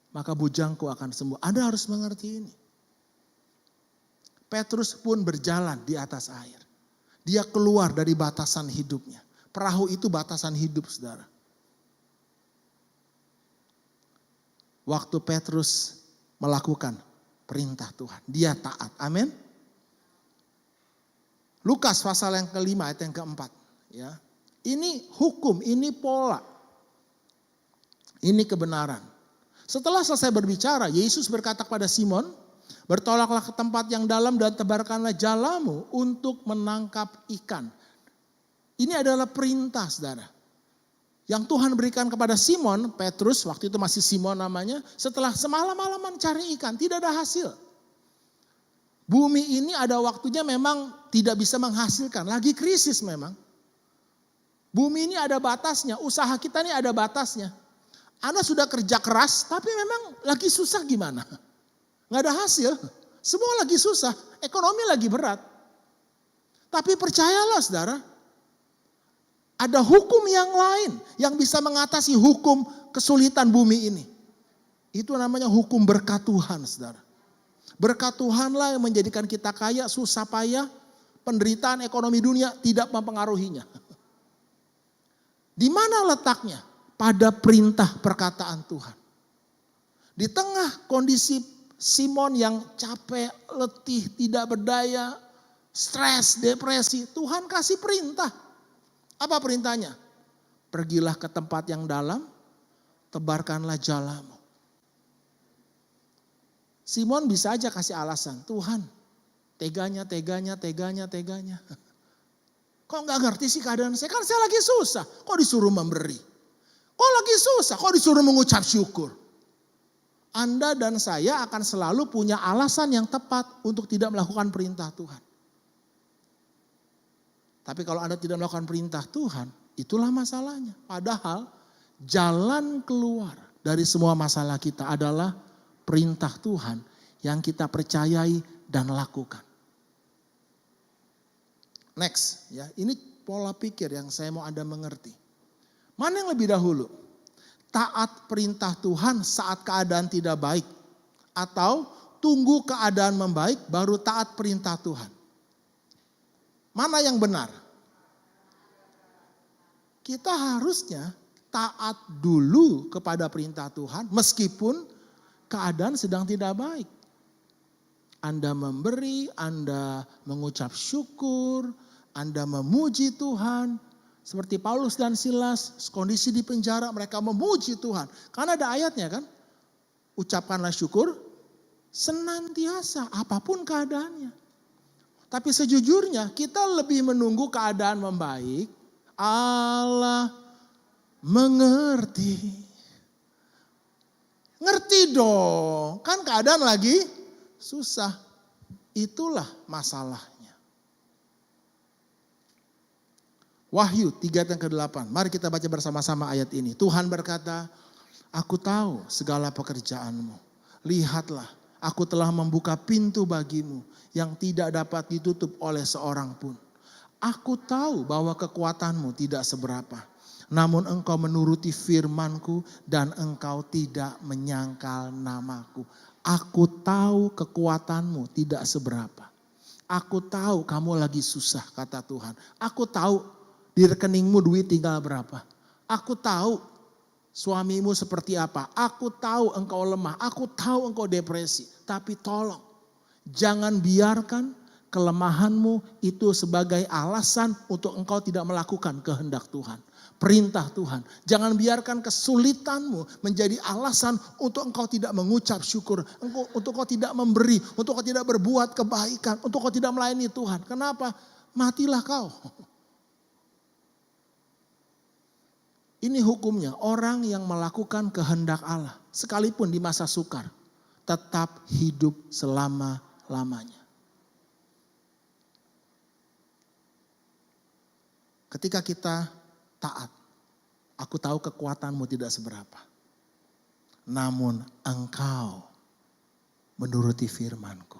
Maka bujangku akan sembuh. Anda harus mengerti ini. Petrus pun berjalan di atas air. Dia keluar dari batasan hidupnya. Perahu itu batasan hidup, saudara. Waktu Petrus melakukan perintah Tuhan, dia taat. Amin. Lukas pasal yang kelima ayat yang keempat. Ya. Ini hukum, ini pola. Ini kebenaran. Setelah selesai berbicara, Yesus berkata kepada Simon, bertolaklah ke tempat yang dalam dan tebarkanlah jalamu untuk menangkap ikan. Ini adalah perintah, saudara. Yang Tuhan berikan kepada Simon, Petrus, waktu itu masih Simon namanya, setelah semalam-malaman cari ikan, tidak ada hasil. Bumi ini ada waktunya memang tidak bisa menghasilkan, lagi krisis memang. Bumi ini ada batasnya, usaha kita ini ada batasnya. Anda sudah kerja keras, tapi memang lagi susah gimana? Nggak ada hasil, semua lagi susah, ekonomi lagi berat. Tapi percayalah saudara, ada hukum yang lain yang bisa mengatasi hukum kesulitan bumi ini. Itu namanya hukum berkat Tuhan, saudara. Berkat Tuhanlah yang menjadikan kita kaya, susah payah, penderitaan ekonomi dunia tidak mempengaruhinya. Di mana letaknya? Pada perintah perkataan Tuhan. Di tengah kondisi Simon yang capek, letih, tidak berdaya, stres, depresi, Tuhan kasih perintah. Apa perintahnya? Pergilah ke tempat yang dalam, tebarkanlah jalamu. Simon bisa aja kasih alasan, Tuhan, teganya. Kok gak ngerti sih keadaan saya? Kan saya lagi susah, kok disuruh memberi? Kok lagi susah, kok disuruh mengucap syukur? Anda dan saya akan selalu punya alasan yang tepat untuk tidak melakukan perintah Tuhan. Tapi kalau Anda tidak melakukan perintah Tuhan, itulah masalahnya. Padahal jalan keluar dari semua masalah kita adalah perintah Tuhan yang kita percayai dan lakukan. Next, ya, ini pola pikir yang saya mau Anda mengerti. Mana yang lebih dahulu? Taat perintah Tuhan saat keadaan tidak baik. Atau tunggu keadaan membaik baru taat perintah Tuhan. Mana yang benar? Kita harusnya taat dulu kepada perintah Tuhan meskipun keadaan sedang tidak baik. Anda memberi, Anda mengucap syukur, Anda memuji Tuhan. Seperti Paulus dan Silas, kondisi di penjara, mereka memuji Tuhan. Karena ada ayatnya kan, ucapkanlah syukur senantiasa, apapun keadaannya. Tapi sejujurnya kita lebih menunggu keadaan membaik. Allah mengerti. Ngerti dong, kan keadaan lagi susah. Itulah masalahnya. Wahyu 3 ayat ke-8. Mari kita baca bersama-sama ayat ini. Tuhan berkata, aku tahu segala pekerjaanmu. Lihatlah, aku telah membuka pintu bagimu yang tidak dapat ditutup oleh seorang pun. Aku tahu bahwa kekuatanmu tidak seberapa. Namun engkau menuruti firmanku dan engkau tidak menyangkal namaku. Aku tahu kekuatanmu tidak seberapa. Aku tahu kamu lagi susah, kata Tuhan. Aku tahu di rekeningmu duit tinggal berapa. Aku tahu suamimu seperti apa. Aku tahu engkau lemah. Aku tahu engkau depresi. Tapi tolong, jangan biarkan kelemahanmu itu sebagai alasan untuk engkau tidak melakukan kehendak Tuhan. Perintah Tuhan. Jangan biarkan kesulitanmu menjadi alasan untuk engkau tidak mengucap syukur. Untuk engkau tidak memberi. Untuk engkau tidak berbuat kebaikan. Untuk engkau tidak melayani Tuhan. Kenapa? Matilah kau. Ini hukumnya, orang yang melakukan kehendak Allah, sekalipun di masa sukar, tetap hidup selama-lamanya. Ketika kita taat, aku tahu kekuatanmu tidak seberapa. Namun engkau menuruti firmanku.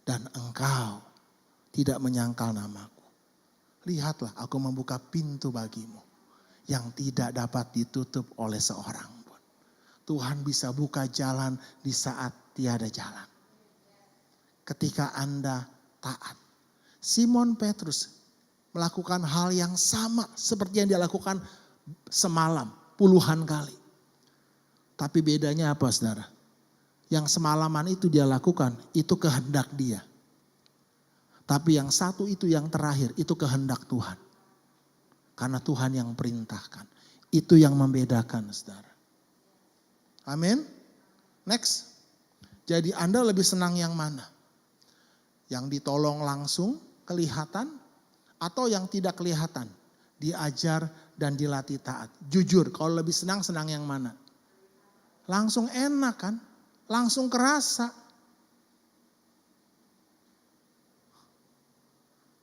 Dan engkau tidak menyangkal namaku. Lihatlah, aku membuka pintu bagimu yang tidak dapat ditutup oleh seorang pun. Tuhan bisa buka jalan di saat tiada jalan. Ketika Anda taat. Simon Petrus melakukan hal yang sama seperti yang dia lakukan semalam puluhan kali. Tapi bedanya apa, saudara? Yang semalaman itu dia lakukan, itu kehendak dia. Tapi yang satu itu yang terakhir, itu kehendak Tuhan. Karena Tuhan yang perintahkan. Itu yang membedakan, saudara. Amin. Next. Jadi Anda lebih senang yang mana? Yang ditolong langsung, kelihatan, atau yang tidak kelihatan? Diajar dan dilatih taat. Jujur, kalau lebih senang yang mana? Langsung enak kan? Langsung kerasa.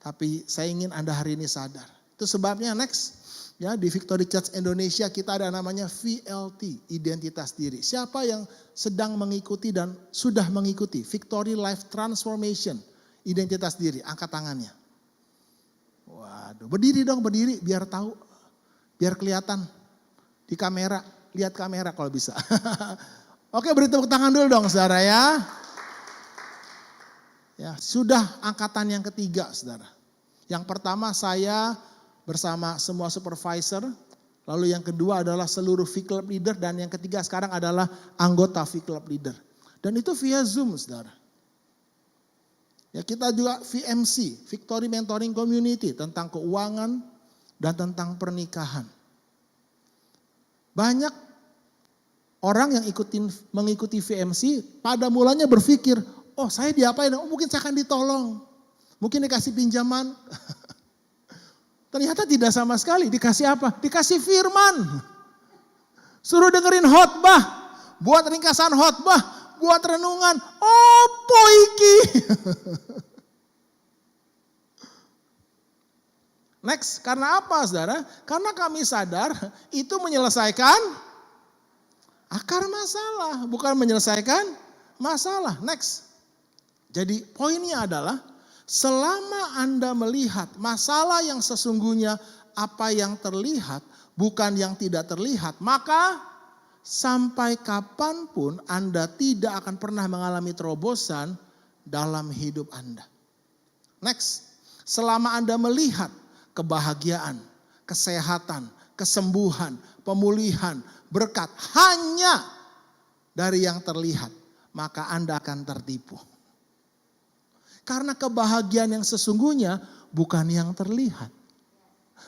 Tapi saya ingin Anda hari ini sadar. Itu sebabnya next, ya di Victory Church Indonesia kita ada namanya VLT, identitas diri. Siapa yang sedang mengikuti dan sudah mengikuti Victory Life Transformation, identitas diri, angkat tangannya. Waduh, berdiri dong, berdiri biar tahu, biar kelihatan di kamera, lihat kamera kalau bisa. Oke, beri tepuk tangan dulu dong, saudara ya. Ya, sudah angkatan yang ketiga, saudara. Yang pertama saya bersama semua supervisor, lalu yang kedua adalah seluruh V-Club leader, dan yang ketiga sekarang adalah anggota V-Club leader. Dan itu via Zoom, saudara. Ya, kita juga VMC, Victory Mentoring Community, tentang keuangan dan tentang pernikahan. Banyak orang yang mengikuti VMC pada mulanya berpikir, oh saya diapain? Oh mungkin saya akan ditolong, mungkin dikasih pinjaman. Ternyata tidak sama sekali. Dikasih apa? Dikasih firman. Suruh dengerin khotbah. Buat ringkasan khotbah. Buat renungan. Opo iki. Next. Karena apa, saudara? Karena kami sadar itu menyelesaikan akar masalah. Bukan menyelesaikan masalah. Next. Jadi poinnya adalah, selama Anda melihat masalah yang sesungguhnya apa yang terlihat bukan yang tidak terlihat, maka sampai kapanpun Anda tidak akan pernah mengalami terobosan dalam hidup Anda. Next, selama Anda melihat kebahagiaan, kesehatan, kesembuhan, pemulihan, berkat hanya dari yang terlihat, maka Anda akan tertipu. Karena kebahagiaan yang sesungguhnya bukan yang terlihat.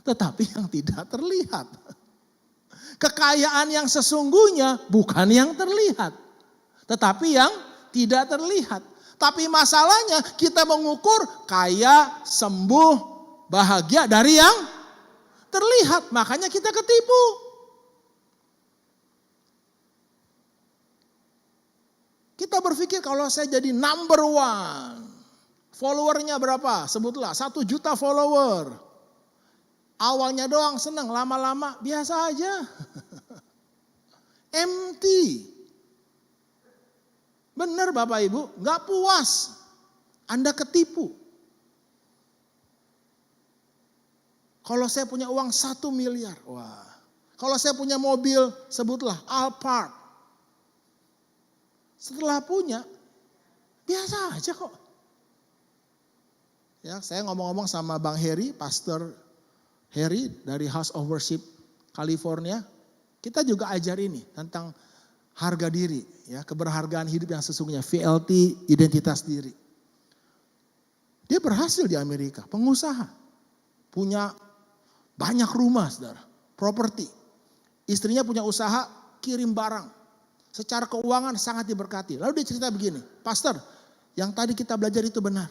tetapi yang tidak terlihat. Kekayaan yang sesungguhnya bukan yang terlihat, tetapi yang tidak terlihat. Tapi masalahnya kita mengukur kaya, sembuh, bahagia dari yang terlihat. Makanya kita ketipu. Kita berpikir kalau saya jadi number one. Followernya berapa? Sebutlah 1 juta follower. Awalnya doang senang, lama-lama biasa aja. Empty. Benar Bapak Ibu, gak puas. Anda ketipu. Kalau saya punya uang 1 miliar, wah. Kalau saya punya mobil, sebutlah Alphard. Setelah punya, biasa aja kok. Ya, saya ngomong-ngomong sama Bang Heri, Pastor Heri dari House of Worship California. Kita juga ajar ini tentang harga diri, ya, keberhargaan hidup yang sesungguhnya, VLT, identitas diri. Dia berhasil di Amerika, pengusaha. Punya banyak rumah, saudara, properti. Istrinya punya usaha kirim barang. Secara keuangan sangat diberkati. Lalu dia cerita begini, Pastor, yang tadi kita belajar itu benar.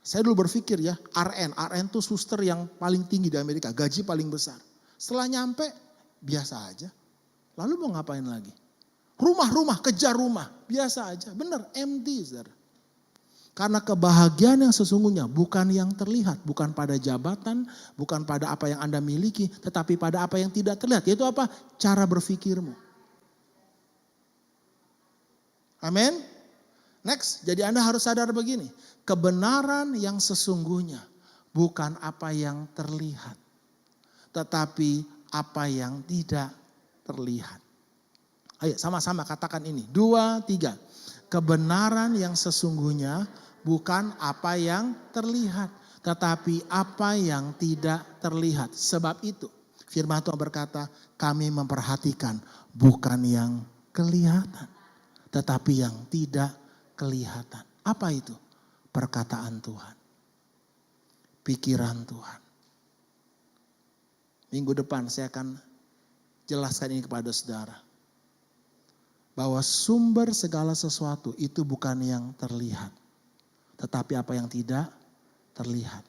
Saya dulu berpikir ya, RN itu suster yang paling tinggi di Amerika, gaji paling besar. Setelah nyampe, biasa aja. Lalu mau ngapain lagi? Rumah, kejar rumah, biasa aja. Benar, empty, saudara. Karena kebahagiaan yang sesungguhnya bukan yang terlihat, bukan pada jabatan, bukan pada apa yang Anda miliki, tetapi pada apa yang tidak terlihat. Yaitu apa? Cara berpikirmu. Amin. Next, jadi Anda harus sadar begini. Kebenaran yang sesungguhnya bukan apa yang terlihat, tetapi apa yang tidak terlihat. Ayo sama-sama katakan ini. 2, 3. Kebenaran yang sesungguhnya bukan apa yang terlihat, tetapi apa yang tidak terlihat. Sebab itu firman Tuhan berkata, kami memperhatikan bukan yang kelihatan, tetapi yang tidak kelihatan. Apa itu? Perkataan Tuhan. Pikiran Tuhan. Minggu depan saya akan jelaskan ini kepada saudara. Bahwa sumber segala sesuatu itu bukan yang terlihat. Tetapi apa yang tidak terlihat.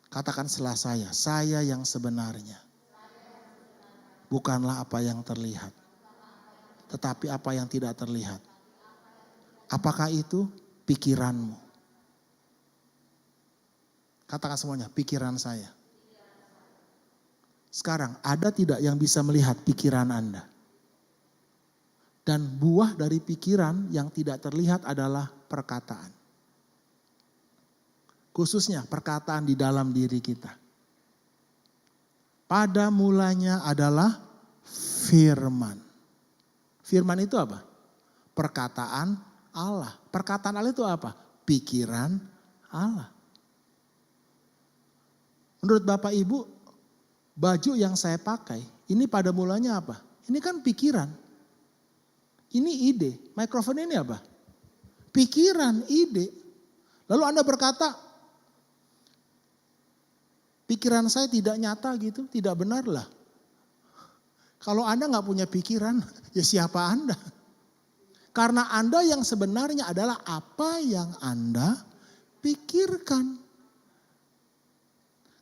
Katakan setelah saya yang sebenarnya. Bukanlah apa yang terlihat. Tetapi apa yang tidak terlihat. Apakah itu pikiranmu? Katakan semuanya, pikiran saya. Sekarang ada tidak yang bisa melihat pikiran Anda? Dan buah dari pikiran yang tidak terlihat adalah perkataan. Khususnya perkataan di dalam diri kita. Pada mulanya adalah firman. Firman itu apa? Perkataan Allah. Perkataan Allah itu apa? Pikiran Allah. Menurut Bapak Ibu, baju yang saya pakai, ini pada mulanya apa? Ini kan pikiran. Ini ide. Mikrofon ini apa? Pikiran, ide. Lalu Anda berkata, pikiran saya tidak nyata gitu, tidak benar lah. Kalau Anda nggak punya pikiran, ya siapa Anda? Karena Anda yang sebenarnya adalah apa yang Anda pikirkan.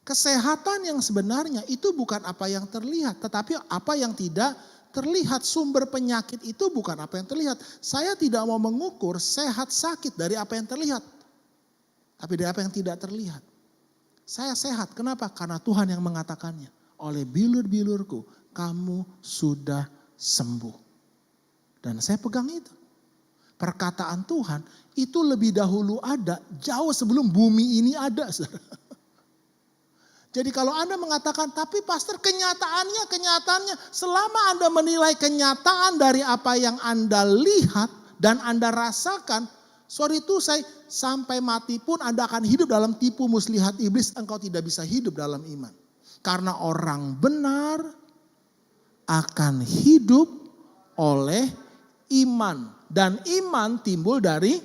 Kesehatan yang sebenarnya itu bukan apa yang terlihat, tetapi apa yang tidak terlihat. Sumber penyakit itu bukan apa yang terlihat. Saya tidak mau mengukur sehat sakit dari apa yang terlihat, tapi dari apa yang tidak terlihat. Saya sehat, kenapa? Karena Tuhan yang mengatakannya. Oleh bilur-bilurku, kamu sudah sembuh. Dan saya pegang itu. Perkataan Tuhan itu lebih dahulu ada, jauh sebelum bumi ini ada. Jadi kalau Anda mengatakan, tapi pastor kenyataannya, selama Anda menilai kenyataan dari apa yang Anda lihat dan Anda rasakan, sorry to say, sampai mati pun Anda akan hidup dalam tipu muslihat iblis, engkau tidak bisa hidup dalam iman. Karena orang benar akan hidup oleh iman. Dan iman timbul dari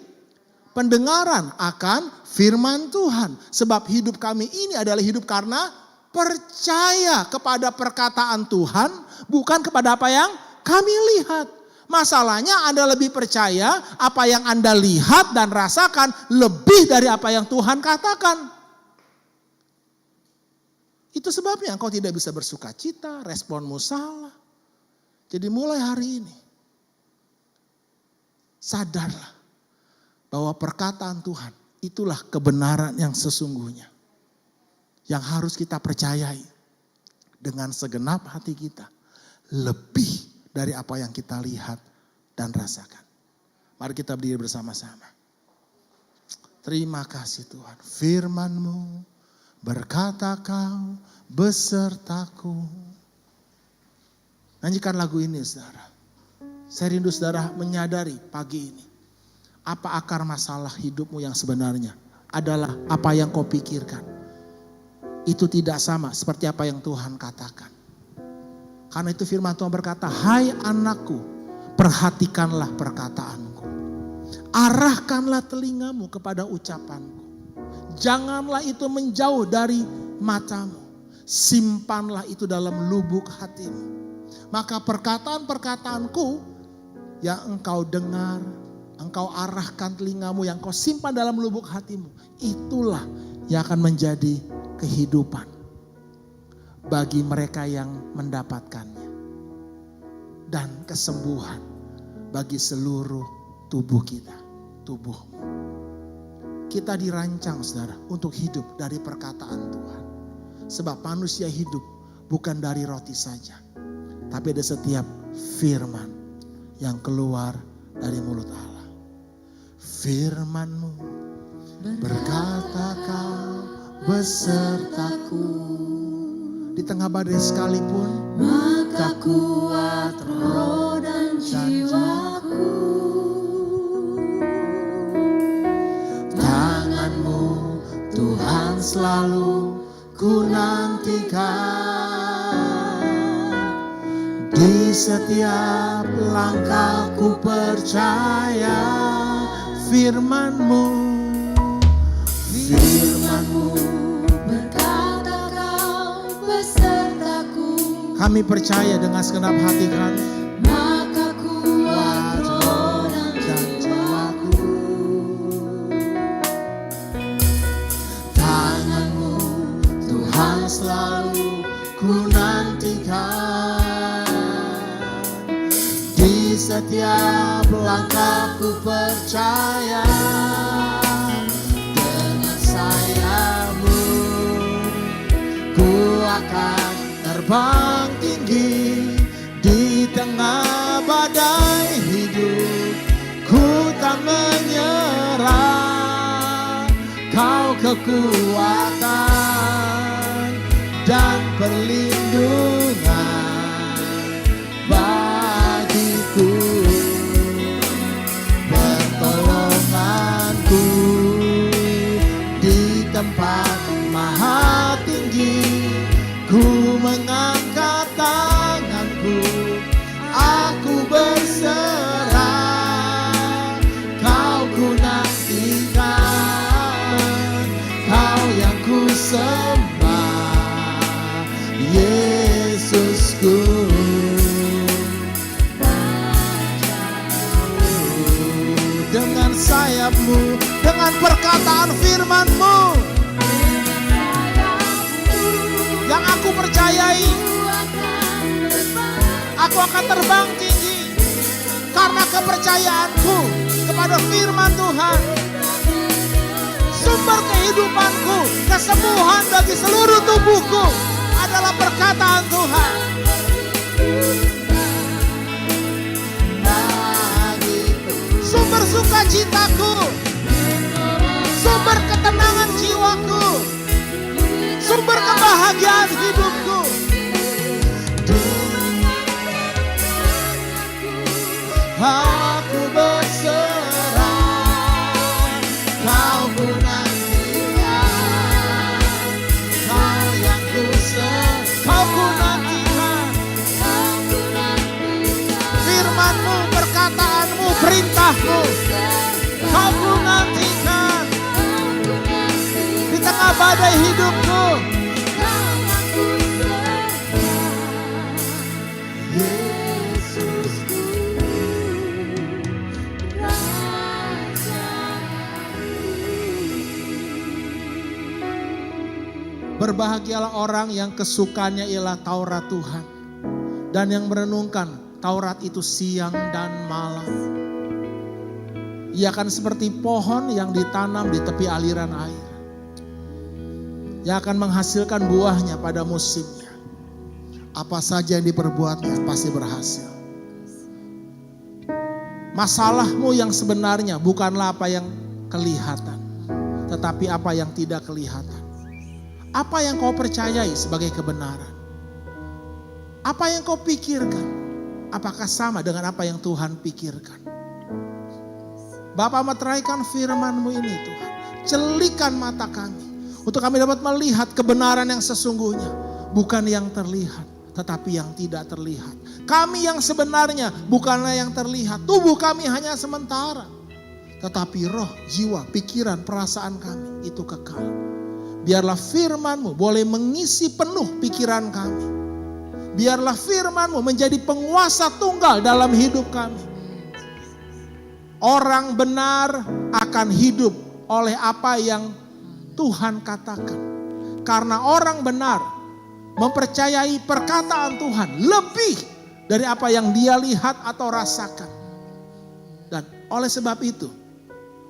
pendengaran akan firman Tuhan. Sebab hidup kami ini adalah hidup karena percaya kepada perkataan Tuhan, bukan kepada apa yang kami lihat. Masalahnya Anda lebih percaya apa yang Anda lihat dan rasakan lebih dari apa yang Tuhan katakan. Itu sebabnya engkau tidak bisa bersuka cita, responmu salah. Jadi mulai hari ini, sadarlah bahwa perkataan Tuhan itulah kebenaran yang sesungguhnya. Yang harus kita percayai dengan segenap hati kita. Lebih dari apa yang kita lihat dan rasakan. Mari kita berdiri bersama-sama. Terima kasih Tuhan. Firman-Mu berkata Kau besertaku. Nyanyikan lagu ini saudara. Saya rindu saudara menyadari pagi ini. Apa akar masalah hidupmu yang sebenarnya adalah apa yang kau pikirkan. Itu tidak sama seperti apa yang Tuhan katakan. Karena itu firman Tuhan berkata, hai anakku, perhatikanlah perkataanku. Arahkanlah telingamu kepada ucapanku. Janganlah itu menjauh dari matamu. Simpanlah itu dalam lubuk hatimu. Maka perkataan-perkataanku yang engkau dengar, engkau arahkan telingamu, yang kau simpan dalam lubuk hatimu. Itulah yang akan menjadi kehidupan bagi mereka yang mendapatkannya. Dan kesembuhan bagi seluruh tubuh kita, tubuhmu. Kita dirancang saudara untuk hidup dari perkataan Tuhan. Sebab manusia hidup bukan dari roti saja. Tapi ada setiap firman yang keluar dari mulut Allah. Firman-Mu berkata Kau besertaku. Di tengah badai sekalipun, maka kuat roh dan jiwaku. Tangan-Mu Tuhan selalu ku nantikan. Di setiap langkahku percaya firman-Mu. Firman-Mu kami percaya dengan segenap hati kami. Maka kuat roh dan jiwaku. Tangan-Mu Tuhan selalu ku nantikan. Di setiap langkahku percaya. Dengan sayap-Mu ku akan terbang tinggi di tengah badai hidup. Ku tak menyerah. Kau kekuatan dan perlindungan bagiku. Pertolonganku di tempat maha tinggi. Ku mengangkat tanganku, aku berserah. Kau ku nantikan, Kau yang ku sembah, Yesusku. Dengan sayap-Mu, dengan perkataan firman-Mu yang aku percayai, aku akan terbang tinggi karena kepercayaanku kepada firman Tuhan. Sumber kehidupanku, kesembuhan bagi seluruh tubuhku adalah perkataan Tuhan. Sumber sukacitaku, sumber ketenangan jiwaku, sumber kebahagiaan hidupku. Aku berserah, Kau ku nantikan, Kau yang Kau ku nantikan. Firman-Mu, perkataan-Mu, perintah-Mu, Kau ku nantikan. badai hidupku. Kau aku sembah, Yesusku, Rajaku. Berbahagialah orang yang kesukaannya ialah Taurat Tuhan, dan yang merenungkan Taurat itu siang dan malam. Ia akan seperti pohon yang ditanam di tepi aliran air. Ia akan menghasilkan buahnya pada musimnya. Apa saja yang diperbuatnya pasti berhasil. Masalahmu yang sebenarnya bukanlah apa yang kelihatan, tetapi apa yang tidak kelihatan. Apa yang kau percayai sebagai kebenaran? Apa yang kau pikirkan? Apakah sama dengan apa yang Tuhan pikirkan? Bapa, meteraikan firman-Mu ini Tuhan. Celikan mata kami, untuk kami dapat melihat kebenaran yang sesungguhnya. Bukan yang terlihat, tetapi yang tidak terlihat. Kami yang sebenarnya bukanlah yang terlihat. Tubuh kami hanya sementara. Tetapi roh, jiwa, pikiran, perasaan kami itu kekal. Biarlah firman-Mu boleh mengisi penuh pikiran kami. Biarlah firman-Mu menjadi penguasa tunggal dalam hidup kami. Orang benar akan hidup oleh apa yang Tuhan katakan. Karena orang benar mempercayai perkataan Tuhan lebih dari apa yang dia lihat atau rasakan. Dan oleh sebab itu,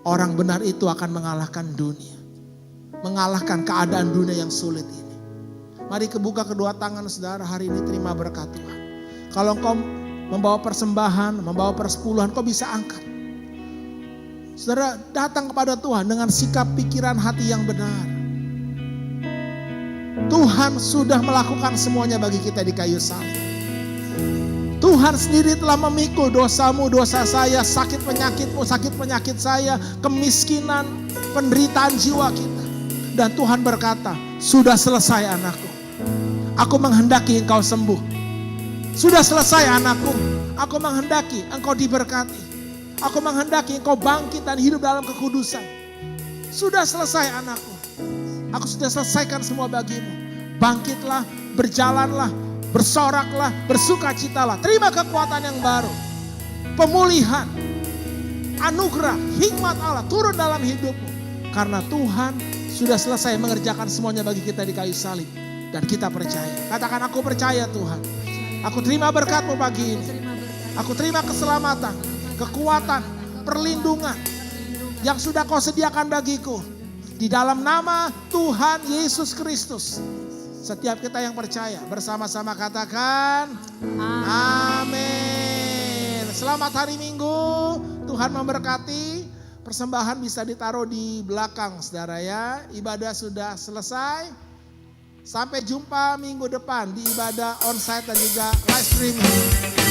orang benar itu akan mengalahkan dunia. Mengalahkan keadaan dunia yang sulit ini. Mari kebuka kedua tangan saudara hari ini, terima berkat Tuhan. Kalau engkau membawa persembahan, membawa persepuluhan, kau bisa angkat. Saudara datang kepada Tuhan dengan sikap pikiran hati yang benar. Tuhan sudah melakukan semuanya bagi kita di kayu salib. Tuhan sendiri telah memikul dosamu, dosa saya, sakit penyakitmu, sakit penyakit saya, kemiskinan, penderitaan jiwa kita. Dan Tuhan berkata, sudah selesai anakku. Aku menghendaki engkau sembuh. Sudah selesai anakku. Aku menghendaki engkau diberkati. Aku menghendaki engkau bangkit dan hidup dalam kekudusan. Sudah selesai anakku. Aku sudah selesaikan semua bagimu. Bangkitlah, berjalanlah, bersoraklah, bersukacitalah. Terima kekuatan yang baru. Pemulihan, anugerah, hikmat Allah turun dalam hidupmu. Karena Tuhan sudah selesai mengerjakan semuanya bagi kita di kayu salib. Dan kita percaya. Katakan, aku percaya Tuhan. Aku terima berkat-Mu pagi ini. Aku terima keselamatan, kekuatan, perlindungan yang sudah Kau sediakan bagiku. Di dalam nama Tuhan Yesus Kristus. Setiap kita yang percaya bersama-sama katakan amin. Selamat hari Minggu. Tuhan memberkati. Persembahan bisa ditaruh di belakang saudara ya. Ibadah sudah selesai. Sampai jumpa minggu depan di ibadah onsite dan juga live streaming.